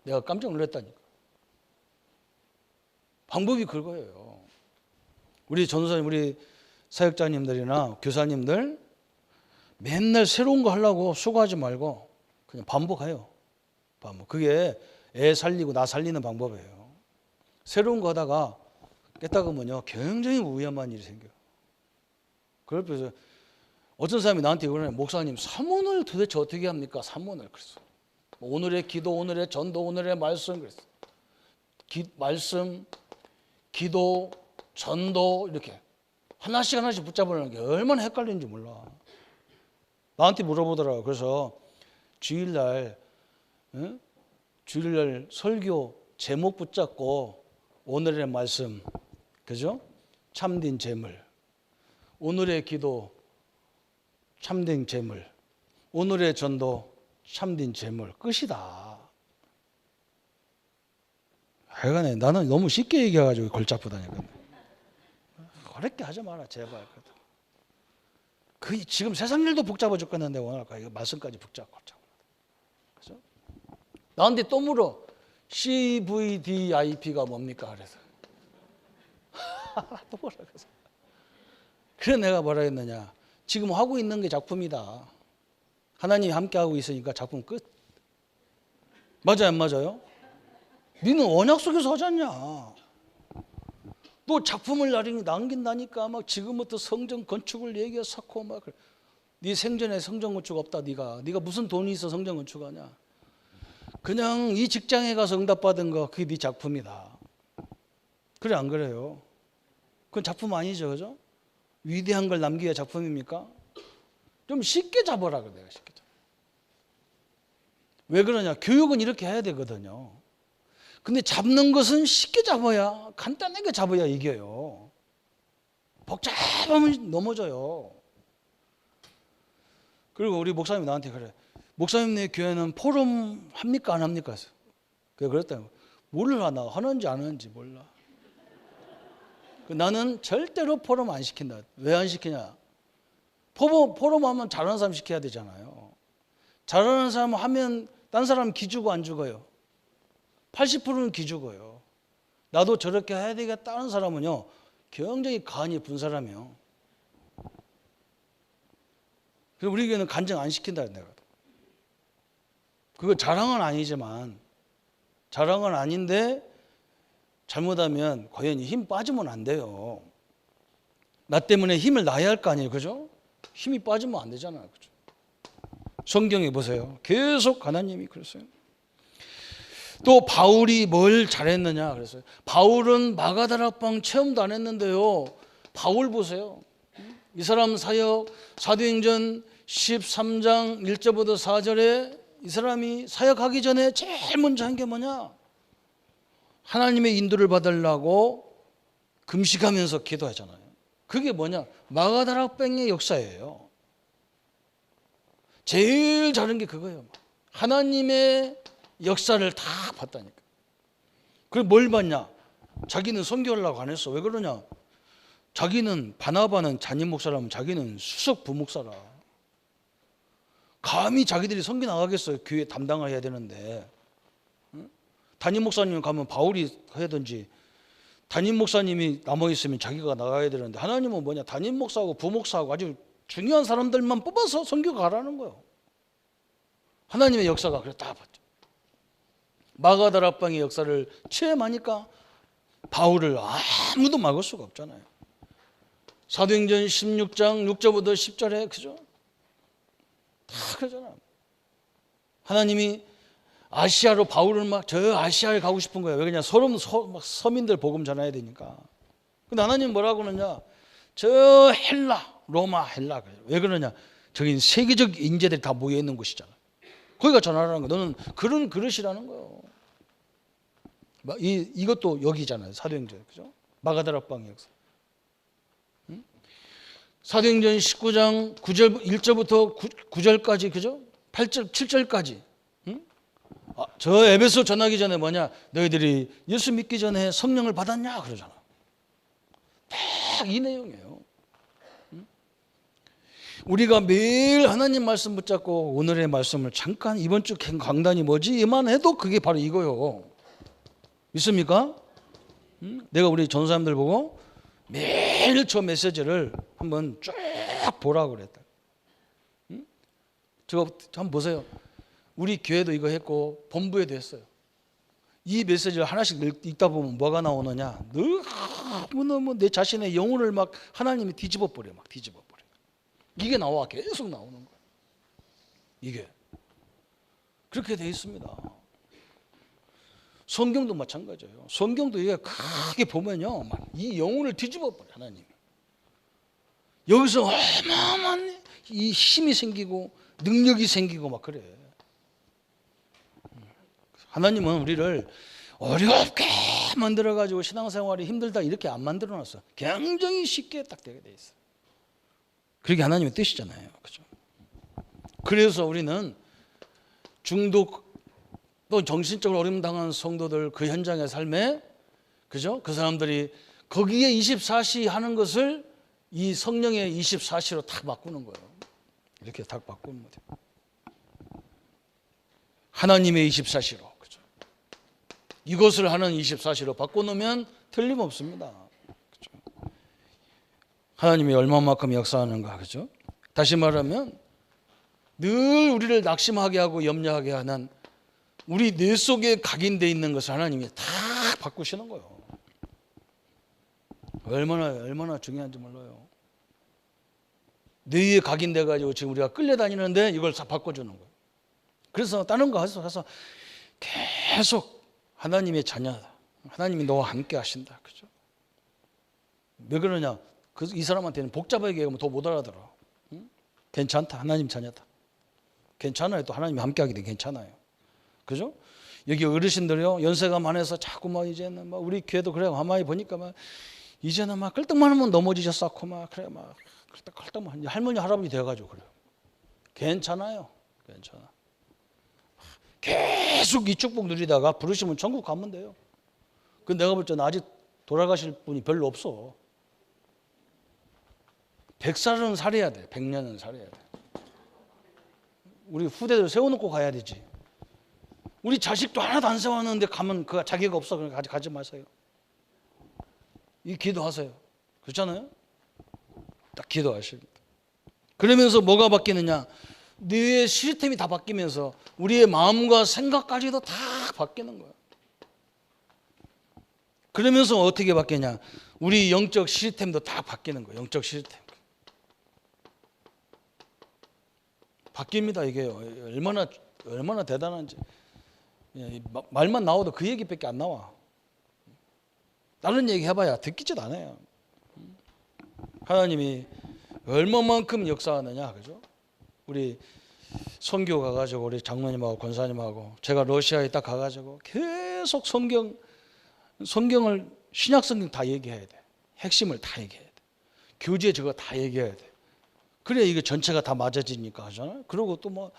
내가 깜짝 놀랐다니까. 방법이 그거예요. 우리 전도사님, 우리 사역자님들이나 교사님들 맨날 새로운 거 하려고 수고하지 말고 그냥 반복해요. 반복. 그게 애 살리고 나 살리는 방법이에요. 새로운 거 하다가 깨닫으면요 굉장히 위험한 일이 생겨요. 그래서 어떤 사람이 나한테 그러네. 목사님 사문을 도대체 어떻게 합니까? 사문을. 그랬어. 오늘의 기도, 오늘의 전도, 오늘의 말씀 그랬어. 말씀, 기도, 전도 이렇게 하나씩 하나씩 붙잡으려는 게 얼마나 헷갈리는지 몰라. 나한테 물어보더라고. 그래서 주일날 설교 제목 붙잡고 오늘의 말씀, 그죠? 참된 재물. 오늘의 기도, 참된 재물. 오늘의 전도, 참된 재물. 끝이다. 하여간에 나는 너무 쉽게 얘기해가지고 골치 아프다니까. 어렵게 하지 마라 제발. 그 지금 세상 일도 복잡해 죽겠는데 오늘 이거 말씀까지 복잡해. 그죠? 나한테 또 물어. CVDIP가 뭡니까? 그래서 또 뭐라 그래서. 그래 내가 뭐라 했느냐. 지금 하고 있는 게 작품이다. 하나님이 함께하고 있으니까 작품 끝. 맞아요 안 맞아요? 니는 언약 속에서 하지 않냐. 또 작품을 남긴다니까 막 지금부터 성전 건축을 얘기하고 막 그래. 네 생전에 성전 건축 없다. 네가 무슨 돈이 있어 성전 건축하냐. 그냥 이 직장에 가서 응답받은 거 그게 네 작품이다. 그래 안 그래요? 그건 작품 아니죠, 그죠? 위대한 걸 남기야 작품입니까? 좀 쉽게 잡아라 그래 내가 쉽게 잡아. 왜 그러냐? 교육은 이렇게 해야 되거든요. 근데 잡는 것은 쉽게 잡아야 간단하게 잡아야 이겨요. 복잡하면 넘어져요. 그리고 우리 목사님이 나한테 그래. 목사님네 교회는 포럼 합니까 안 합니까? 그래 그랬다. 몰라 나 하는지 안 하는지 몰라. 나는 절대로 포럼 안 시킨다. 왜 안 시키냐? 포럼 하면 잘하는 사람 시켜야 되잖아요. 잘하는 사람 하면 딴 사람 기죽어 안 죽어요? 80%는 기죽어요. 나도 저렇게 해야 되겠다는 사람은요. 굉장히 간이 분 사람이에요. 그래서 우리 교회는 간증 안 시킨다 내가. 그거 자랑은 아니지만 자랑은 아닌데 잘못하면 과연 힘 빠지면 안 돼요. 나 때문에 힘을 놔야 할 거 아니에요. 그죠? 힘이 빠지면 안 되잖아요. 그죠? 성경에 보세요. 계속 하나님이 그랬어요. 또 바울이 뭘 잘했느냐 그랬어요. 바울은 마가다락방 체험도 안 했는데요. 바울 보세요. 이 사람 사역 사도행전 13장 1절부터 4절에 이 사람이 사역하기 전에 제일 먼저 한 게 뭐냐? 하나님의 인도를 받으려고 금식하면서 기도하잖아요. 그게 뭐냐? 마가다락방의 역사예요. 제일 잘한 게 그거예요. 하나님의 역사를 다 봤다니까. 그럼 뭘 봤냐? 자기는 선교하려고 안 했어. 왜 그러냐? 자기는 바나바는 잔임 목사라면 자기는 수석 부목사라. 감히 자기들이 선교 나가겠어요. 교회 담당을 해야 되는데. 담임 목사님 가면 바울이 하든지 담임 목사님이 남아있으면 자기가 나가야 되는데 하나님은 뭐냐? 담임 목사하고 부목사하고 아주 중요한 사람들만 뽑아서 선교 가라는 거예요. 하나님의 역사가 그래 다 봤죠. 마가다락방의 역사를 체험하니까 바울을 아무도 막을 수가 없잖아요. 사도행전 16장 6절부터 10절에 그죠? 다 그러잖아요. 하나님이 아시아로 바울을 막 저 아시아에 가고 싶은 거예요. 왜 그러냐? 서민들 복음 전해야 되니까. 근데 하나님 뭐라고 그러냐? 저 헬라, 로마 헬라. 왜 그러냐? 저기 세계적 인재들이 다 모여 있는 곳이잖아. 거기가 전하라는 거. 너는 그런 그릇이라는 거예요. 이것도 여기잖아요. 사도행전. 그죠? 마가다락방의 역사. 응? 사도행전 19장 9절 1절부터 9절까지 그죠? 8절 7절까지. 응? 저 에베소 전하기 전에 뭐냐? 너희들이 예수 믿기 전에 성령을 받았냐? 그러잖아. 딱 이 내용이에요. 응? 우리가 매일 하나님 말씀 붙잡고 오늘의 말씀을 잠깐 이번 주 강단이 뭐지? 이만 해도 그게 바로 이거요. 믿습니까? 내가 우리 전사님들 보고 매일 저 메시지를 한번 쭉 보라고 그랬다. 저거 한번 보세요. 우리 교회도 이거 했고 본부에도 했어요. 이 메시지를 하나씩 읽다 보면 뭐가 나오느냐? 너무 내 자신의 영혼을 막 하나님이 뒤집어 버려, 막 뒤집어 버려. 이게 나와 계속 나오는 거야. 이게 그렇게 돼 있습니다. 성경도 마찬가지예요. 성경도 이게 크게 보면요, 막 이 영혼을 뒤집어 버려 하나님이. 여기서 어마어마한 이 힘이 생기고 능력이 생기고 막 그래. 하나님은 우리를 어렵게 만들어가지고 신앙생활이 힘들다 이렇게 안 만들어놨어. 굉장히 쉽게 딱 되게 돼 있어. 그게 하나님의 뜻이잖아요, 그죠? 그래서 우리는 중독 또 정신적으로 어려움 당한 성도들 그 현장의 삶에 그죠? 그 사람들이 거기에 24시 하는 것을 이 성령의 24시로 다 바꾸는 거예요. 이렇게 다 바꾸는 거예요. 하나님의 24시로 그죠? 이것을 하는 24시로 바꿔놓으면 틀림없습니다. 그죠? 하나님이 얼마만큼 역사하는가, 그죠? 다시 말하면 늘 우리를 낙심하게 하고 염려하게 하는 우리 뇌 속에 각인되어 있는 것을 하나님이 다 바꾸시는 거예요. 얼마나 중요한지 몰라요. 뇌에 각인돼 가지고 지금 우리가 끌려다니는데 이걸 다 바꿔주는 거예요. 그래서 다른 거 가서 계속 하나님의 자녀다. 하나님이 너와 함께 하신다. 그죠? 왜 그러냐? 이 사람한테는 복잡하게 얘기하면 더 못 알아들어. 응? 괜찮다. 하나님 자녀다. 괜찮아요. 또 하나님이 함께 하게 되 괜찮아요. 그죠? 여기 어르신들이요. 연세가 많아서 자꾸 이제는 우리 교회도 그래요. 가만히 보니까 이제는 끌떡만 하면 넘어지셨었고 그래 끌떡만 할머니 할아버지 돼가지고 그래요. 괜찮아요. 괜찮아. 계속 이 축복 누리다가 부르시면 천국 가면 돼요. 근데 내가 볼 때는 아직 돌아가실 분이 별로 없어. 100살은 살아야 돼. 100년은 살아야 돼. 우리 후대들 세워놓고 가야 되지. 우리 자식도 하나도 안 세워놨는데 가면 그 자기가 없어. 그러니까 가지 마세요. 이 기도하세요. 그렇잖아요? 딱 기도하십니다. 그러면서 뭐가 바뀌느냐? 뇌의 시스템이 다 바뀌면서 우리의 마음과 생각까지도 다 바뀌는 거예요. 그러면서 어떻게 바뀌냐? 우리 영적 시스템도 다 바뀌는 거예요. 영적 시스템. 바뀝니다. 이게 얼마나 대단한지. 말만 나와도 그 얘기밖에 안 나와. 다른 얘기 해봐야 듣기지도 않아요. 하나님이 얼마만큼 역사하느냐, 그죠? 우리 선교 가가지고 우리 장로님하고 권사님하고 제가 러시아에 딱 가가지고 계속 성경을 신약성경 다 얘기해야 돼. 핵심을 다 얘기해야 돼. 교재 저거 다 얘기해야 돼. 그래야 이게 전체가 다 맞아지니까 하잖아요. 그리고 또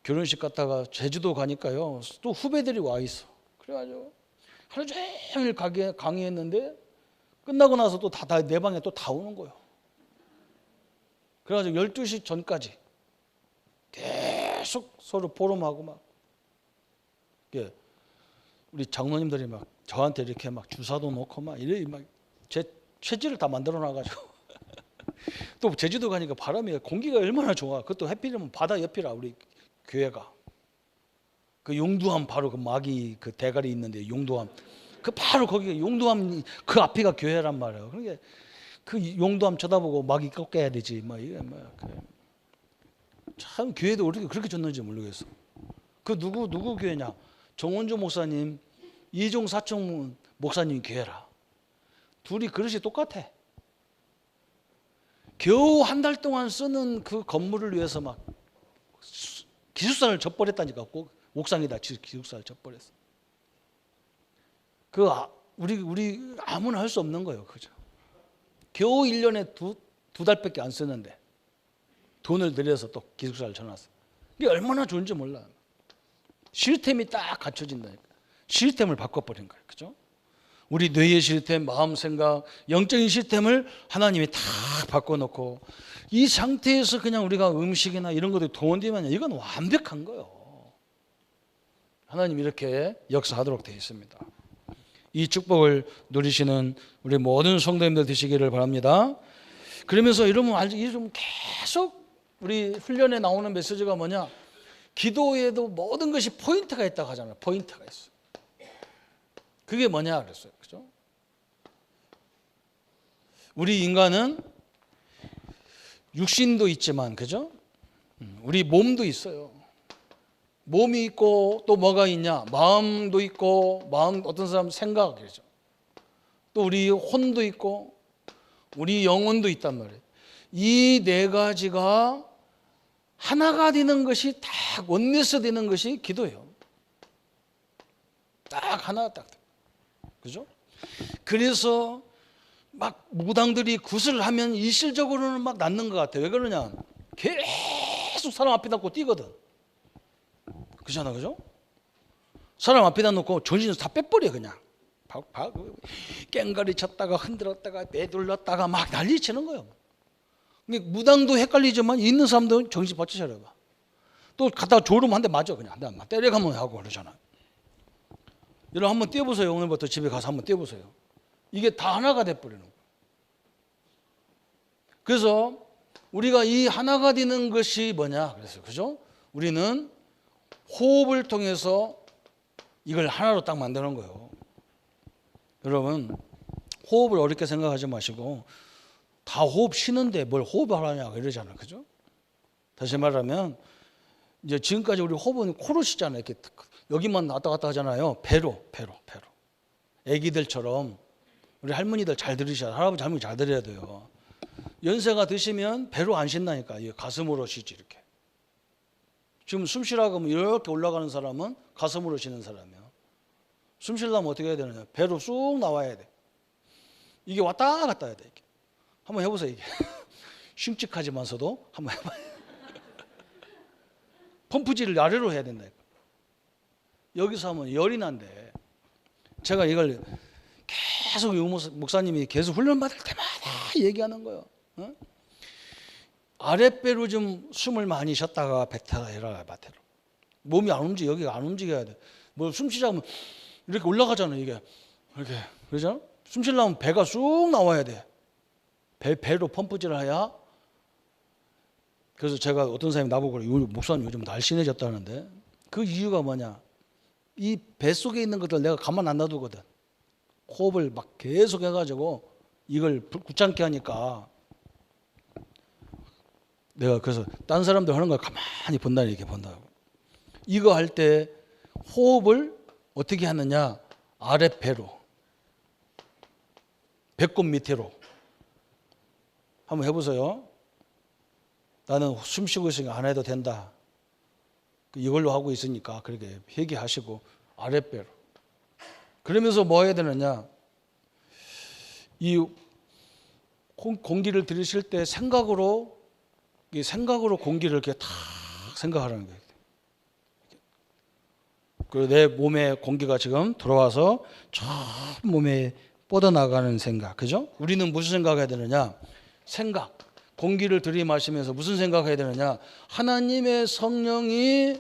결혼식 갔다가 제주도 가니까요. 또 후배들이 와 있어. 그래가지고 하루 종일 강의했는데 끝나고 나서 또 다 내 방에 또 다 오는 거예요. 그래가지고 12시 전까지 계속 서로 포럼하고 우리 장로님들이 저한테 이렇게 주사도 놓고 이래 제 체질을 다 만들어 놔가지고 또 제주도 가니까 바람이 공기가 얼마나 좋아. 그것도 하필이면 바다 옆이라 우리 교회가 그 용두암 바로 그 마기 그 대가리 있는데 용두암 그 바로 거기 용두암 그 앞이가 교회란 말이에요. 그러니까 그 용두암 쳐다보고 마기 꺾어야 되지 이게 참 교회도 어떻게 그렇게 졌는지 모르겠어. 그 누구 교회냐? 정원조 목사님, 이종 사청 목사님 교회라. 둘이 그릇이 똑같아. 겨우 한 달 동안 쓰는 그 건물을 위해서 기숙사를 져버렸다니까. 꼭 옥상에다 기숙사를 져버렸어. 우리 아무나 할 수 없는 거예요. 그죠? 겨우 1년에 두 달밖에 안 쓰는데 돈을 들여서 또 기숙사를 쳐놨어. 이게 얼마나 좋은지 몰라. 시스템이 딱 갖춰진다니까. 시스템을 바꿔버린 거예요. 그죠? 우리 뇌의 시스템, 마음, 생각, 영적인 시스템을 하나님이 다 바꿔놓고 이 상태에서 그냥 우리가 음식이나 이런 것들이 동원되면 이건 완벽한 거예요. 하나님이 이렇게 역사하도록 되어 있습니다. 이 축복을 누리시는 우리 모든 성도님들 되시기를 바랍니다. 그러면서 여러분 계속 우리 훈련에 나오는 메시지가 뭐냐? 기도에도 모든 것이 포인트가 있다고 하잖아요. 포인트가 있어. 그게 뭐냐 그랬어요. 그죠? 우리 인간은 육신도 있지만, 그죠? 우리 몸도 있어요. 몸이 있고 또 뭐가 있냐? 마음도 있고, 어떤 사람 생각이죠. 또 우리 혼도 있고, 우리 영혼도 있단 말이에요. 이 네 가지가 하나가 되는 것이 딱 원내서 되는 것이 기도예요. 딱 하나 딱. 그죠? 그래서 무당들이 굿을 하면 일시적으로는 낫는 것 같아요. 왜 그러냐? 계속 사람 앞에다 놓고 뛰거든. 그렇잖아, 그죠? 사람 앞에다 놓고 정신을 다 빼버려 그냥. 깽가리 쳤다가 흔들었다가 빼돌렸다가 난리치는 거예요. 무당도 헷갈리지만 있는 사람도 정신 바짝 차려봐. 또 갖다가 졸으면 한 대 맞아 그냥. 한 대 때려가면 하고 그러잖아. 여러분 한번 뛰어보세요. 오늘부터 집에 가서 한번 뛰어보세요. 이게 다 하나가 돼버리는 거예요. 그래서 우리가 이 하나가 되는 것이 뭐냐? 그래서 그죠? 우리는 호흡을 통해서 이걸 하나로 딱 만드는 거예요. 여러분, 호흡을 어렵게 생각하지 마시고 다 호흡 쉬는데 뭘 호흡을 하냐 이러잖아요. 그죠? 다시 말하면 이제 지금까지 우리 호흡은 코로 쉬잖아요. 이렇게 여기만 왔다 갔다 하잖아요. 배로. 애기들처럼 우리 할머니들 잘 들으셔야, 할아버지 할머니 잘 들어야 돼요. 연세가 드시면 배로 안 쉰다니까. 가슴으로 쉬지 이렇게. 지금 숨 쉬라고 하면 이렇게 올라가는 사람은 가슴으로 쉬는 사람이야. 숨 쉬려면 어떻게 해야 되느냐? 배로 쑥 나와야 돼. 이게 왔다 갔다 해야 돼. 이렇게. 한번 해보세요. 이게 쉼칙하지만서도 한번 해봐요. 펌프질을 아래로 해야 된다. 여기서 하면 열이 난대. 제가 이걸 계속 목사님이 계속 훈련 받을 때마다 얘기하는 거예요. 어? 아랫배로 좀 숨을 많이 쉬었다가 뱉다가 해라. 밭으로. 몸이 안 움직여. 여기가 안 움직여야 돼. 뭐 숨 쉬자면 이렇게 올라가잖아요. 이게 이렇게 그죠? 숨 쉬려면 배가 쑥 나와야 돼. 배로 펌프질을 해야. 그래서 제가 어떤 사람이 나보고 목사님 요즘 날씬해졌다는데 그 이유가 뭐냐? 이 뱃속에 있는 것들 내가 가만 안 놔두거든. 호흡을 막 계속 해가지고 이걸 굳잖게 하니까 내가 그래서 딴 사람들 하는 걸 가만히 본다 이렇게 본다고. 이거 할 때 호흡을 어떻게 하느냐? 아랫배로, 배꼽 밑으로. 한번 해보세요. 나는 숨 쉬고 있으니까 안 해도 된다. 이걸로 하고 있으니까 그렇게 회개하시고 아랫배로. 그러면서 뭐 해야 되느냐? 이 공기를 들이실 때 생각으로 공기를 이렇게 탁 생각하라는 거예요. 그리고 내 몸에 공기가 지금 들어와서 저 몸에 뻗어나가는 생각. 그죠? 우리는 무슨 생각해야 되느냐? 생각. 공기를 들이마시면서 무슨 생각해야 되느냐? 하나님의 성령이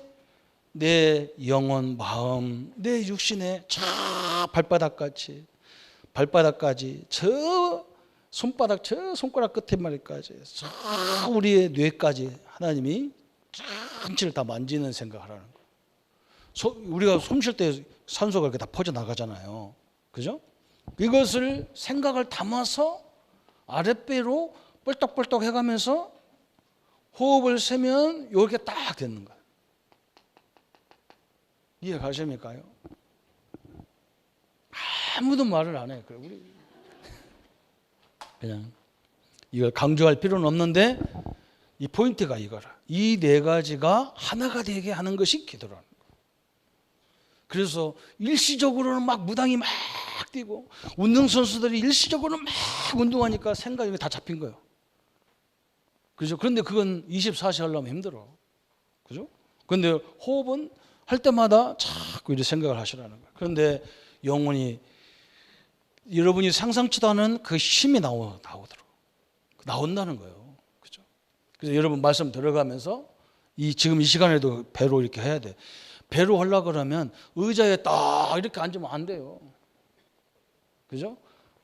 내 영혼, 마음, 내 육신에 저 발바닥까지 저 손바닥, 저 손가락 끝에 말까지 저 우리의 뇌까지 하나님이 전체를 다 만지는 생각을 하는 거예요. 우리가 숨 쉴 때 산소가 이렇게 다 퍼져나가잖아요. 그죠? 이것을 생각을 담아서 아랫배로 뻘떡뻘떡 해가면서 호흡을 세면 이렇게 딱 되는 거예요. 이해 가십니까요? 아무도 말을 안 해요. 우리 그냥 이걸 강조할 필요는 없는데 이 포인트가 이거라. 이 네 가지가 하나가 되게 하는 것이 기도라는 거예요. 그래서 일시적으로는 막 무당이 막 뛰고 운동선수들이 일시적으로는 막 운동하니까 생각이 다 잡힌 거예요. 그죠? 그런데 그건 24시 하려면 힘들어. 그죠? 그런데 호흡은 할 때마다 자꾸 이렇게 생각을 하시라는 거예요. 그런데 영혼이 여러분이 상상치도 않은 그 힘이 나온다는 거예요. 그죠? 그래서 여러분 말씀 들어가면서 지금 이 시간에도 배로 이렇게 해야 돼. 배로 하려고 그러면 의자에 딱 이렇게 앉으면 안 돼요. 그죠?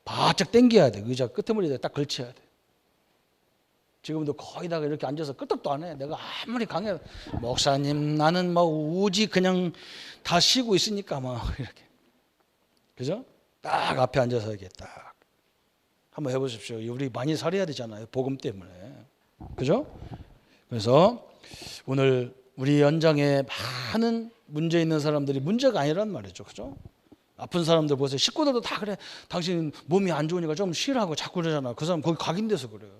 바짝 당겨야 돼. 의자 끄트머리에 딱 걸쳐야 돼. 지금도 거의 다 이렇게 앉아서 끄떡도 안 해. 내가 아무리 강해. 목사님 나는 막 오직 그냥 다 쉬고 있으니까 막 이렇게. 그죠? 딱 앞에 앉아서 이렇게 딱. 한번 해보십시오. 우리 많이 살아야 되잖아요. 복음 때문에. 그죠? 그래서 오늘 우리 연장에 많은 문제 있는 사람들이 문제가 아니란 말이죠. 그죠? 아픈 사람들 보세요. 식구들도 다 그래. 당신 몸이 안 좋으니까 좀 쉬라고 자꾸 그러잖아. 그 사람 거기 각인돼서 그래요.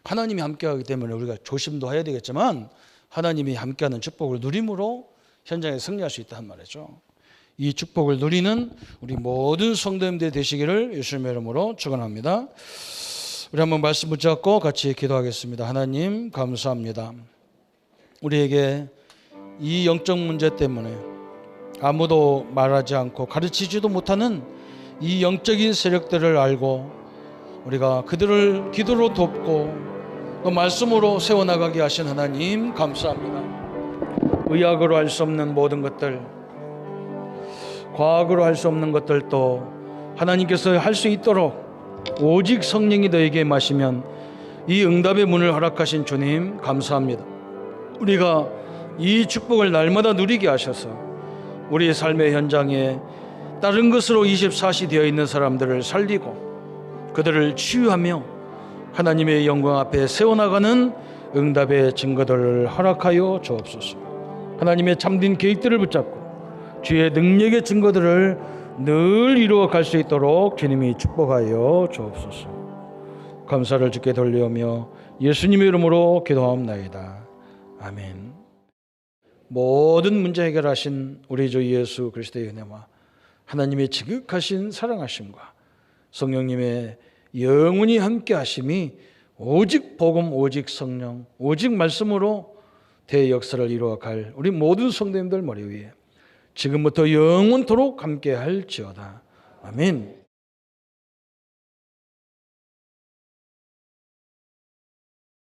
하나님이 함께하기 때문에 우리가 조심도 해야 되겠지만 하나님이 함께하는 축복을 누림으로 현장에 승리할 수 있다는 말이죠. 이 축복을 누리는 우리 모든 성도님들 되시기를 예수님의 이름으로 축원합니다. 우리 한번 말씀 붙잡고 같이 기도하겠습니다. 하나님 감사합니다. 우리에게 이 영적 문제 때문에 아무도 말하지 않고 가르치지도 못하는 이 영적인 세력들을 알고 우리가 그들을 기도로 돕고 또 말씀으로 세워나가게 하신 하나님 감사합니다. 의학으로 할 수 없는 모든 것들, 과학으로 할 수 없는 것들도 하나님께서 할 수 있도록 오직 성령이 너에게 임하시면 이 응답의 문을 허락하신 주님 감사합니다. 우리가 이 축복을 날마다 누리게 하셔서 우리 삶의 현장에 다른 것으로 24시 되어 있는 사람들을 살리고 그들을 치유하며 하나님의 영광 앞에 세워나가는 응답의 증거들을 허락하여 주옵소서. 하나님의 참된 계획들을 붙잡고 주의 능력의 증거들을 늘 이루어 갈 수 있도록 주님이 축복하여 주옵소서. 감사를 주께 돌려오며 예수님의 이름으로 기도하옵나이다. 아멘. 모든 문제 해결하신 우리 주 예수 그리스도의 은혜와 하나님의 지극하신 사랑하심과 성령님의 영원히 함께 하심이 오직 복음, 오직 성령, 오직 말씀으로 대역사를 이루어갈 우리 모든 성도님들 머리 위에 지금부터 영원토록 함께 할지어다. 아멘.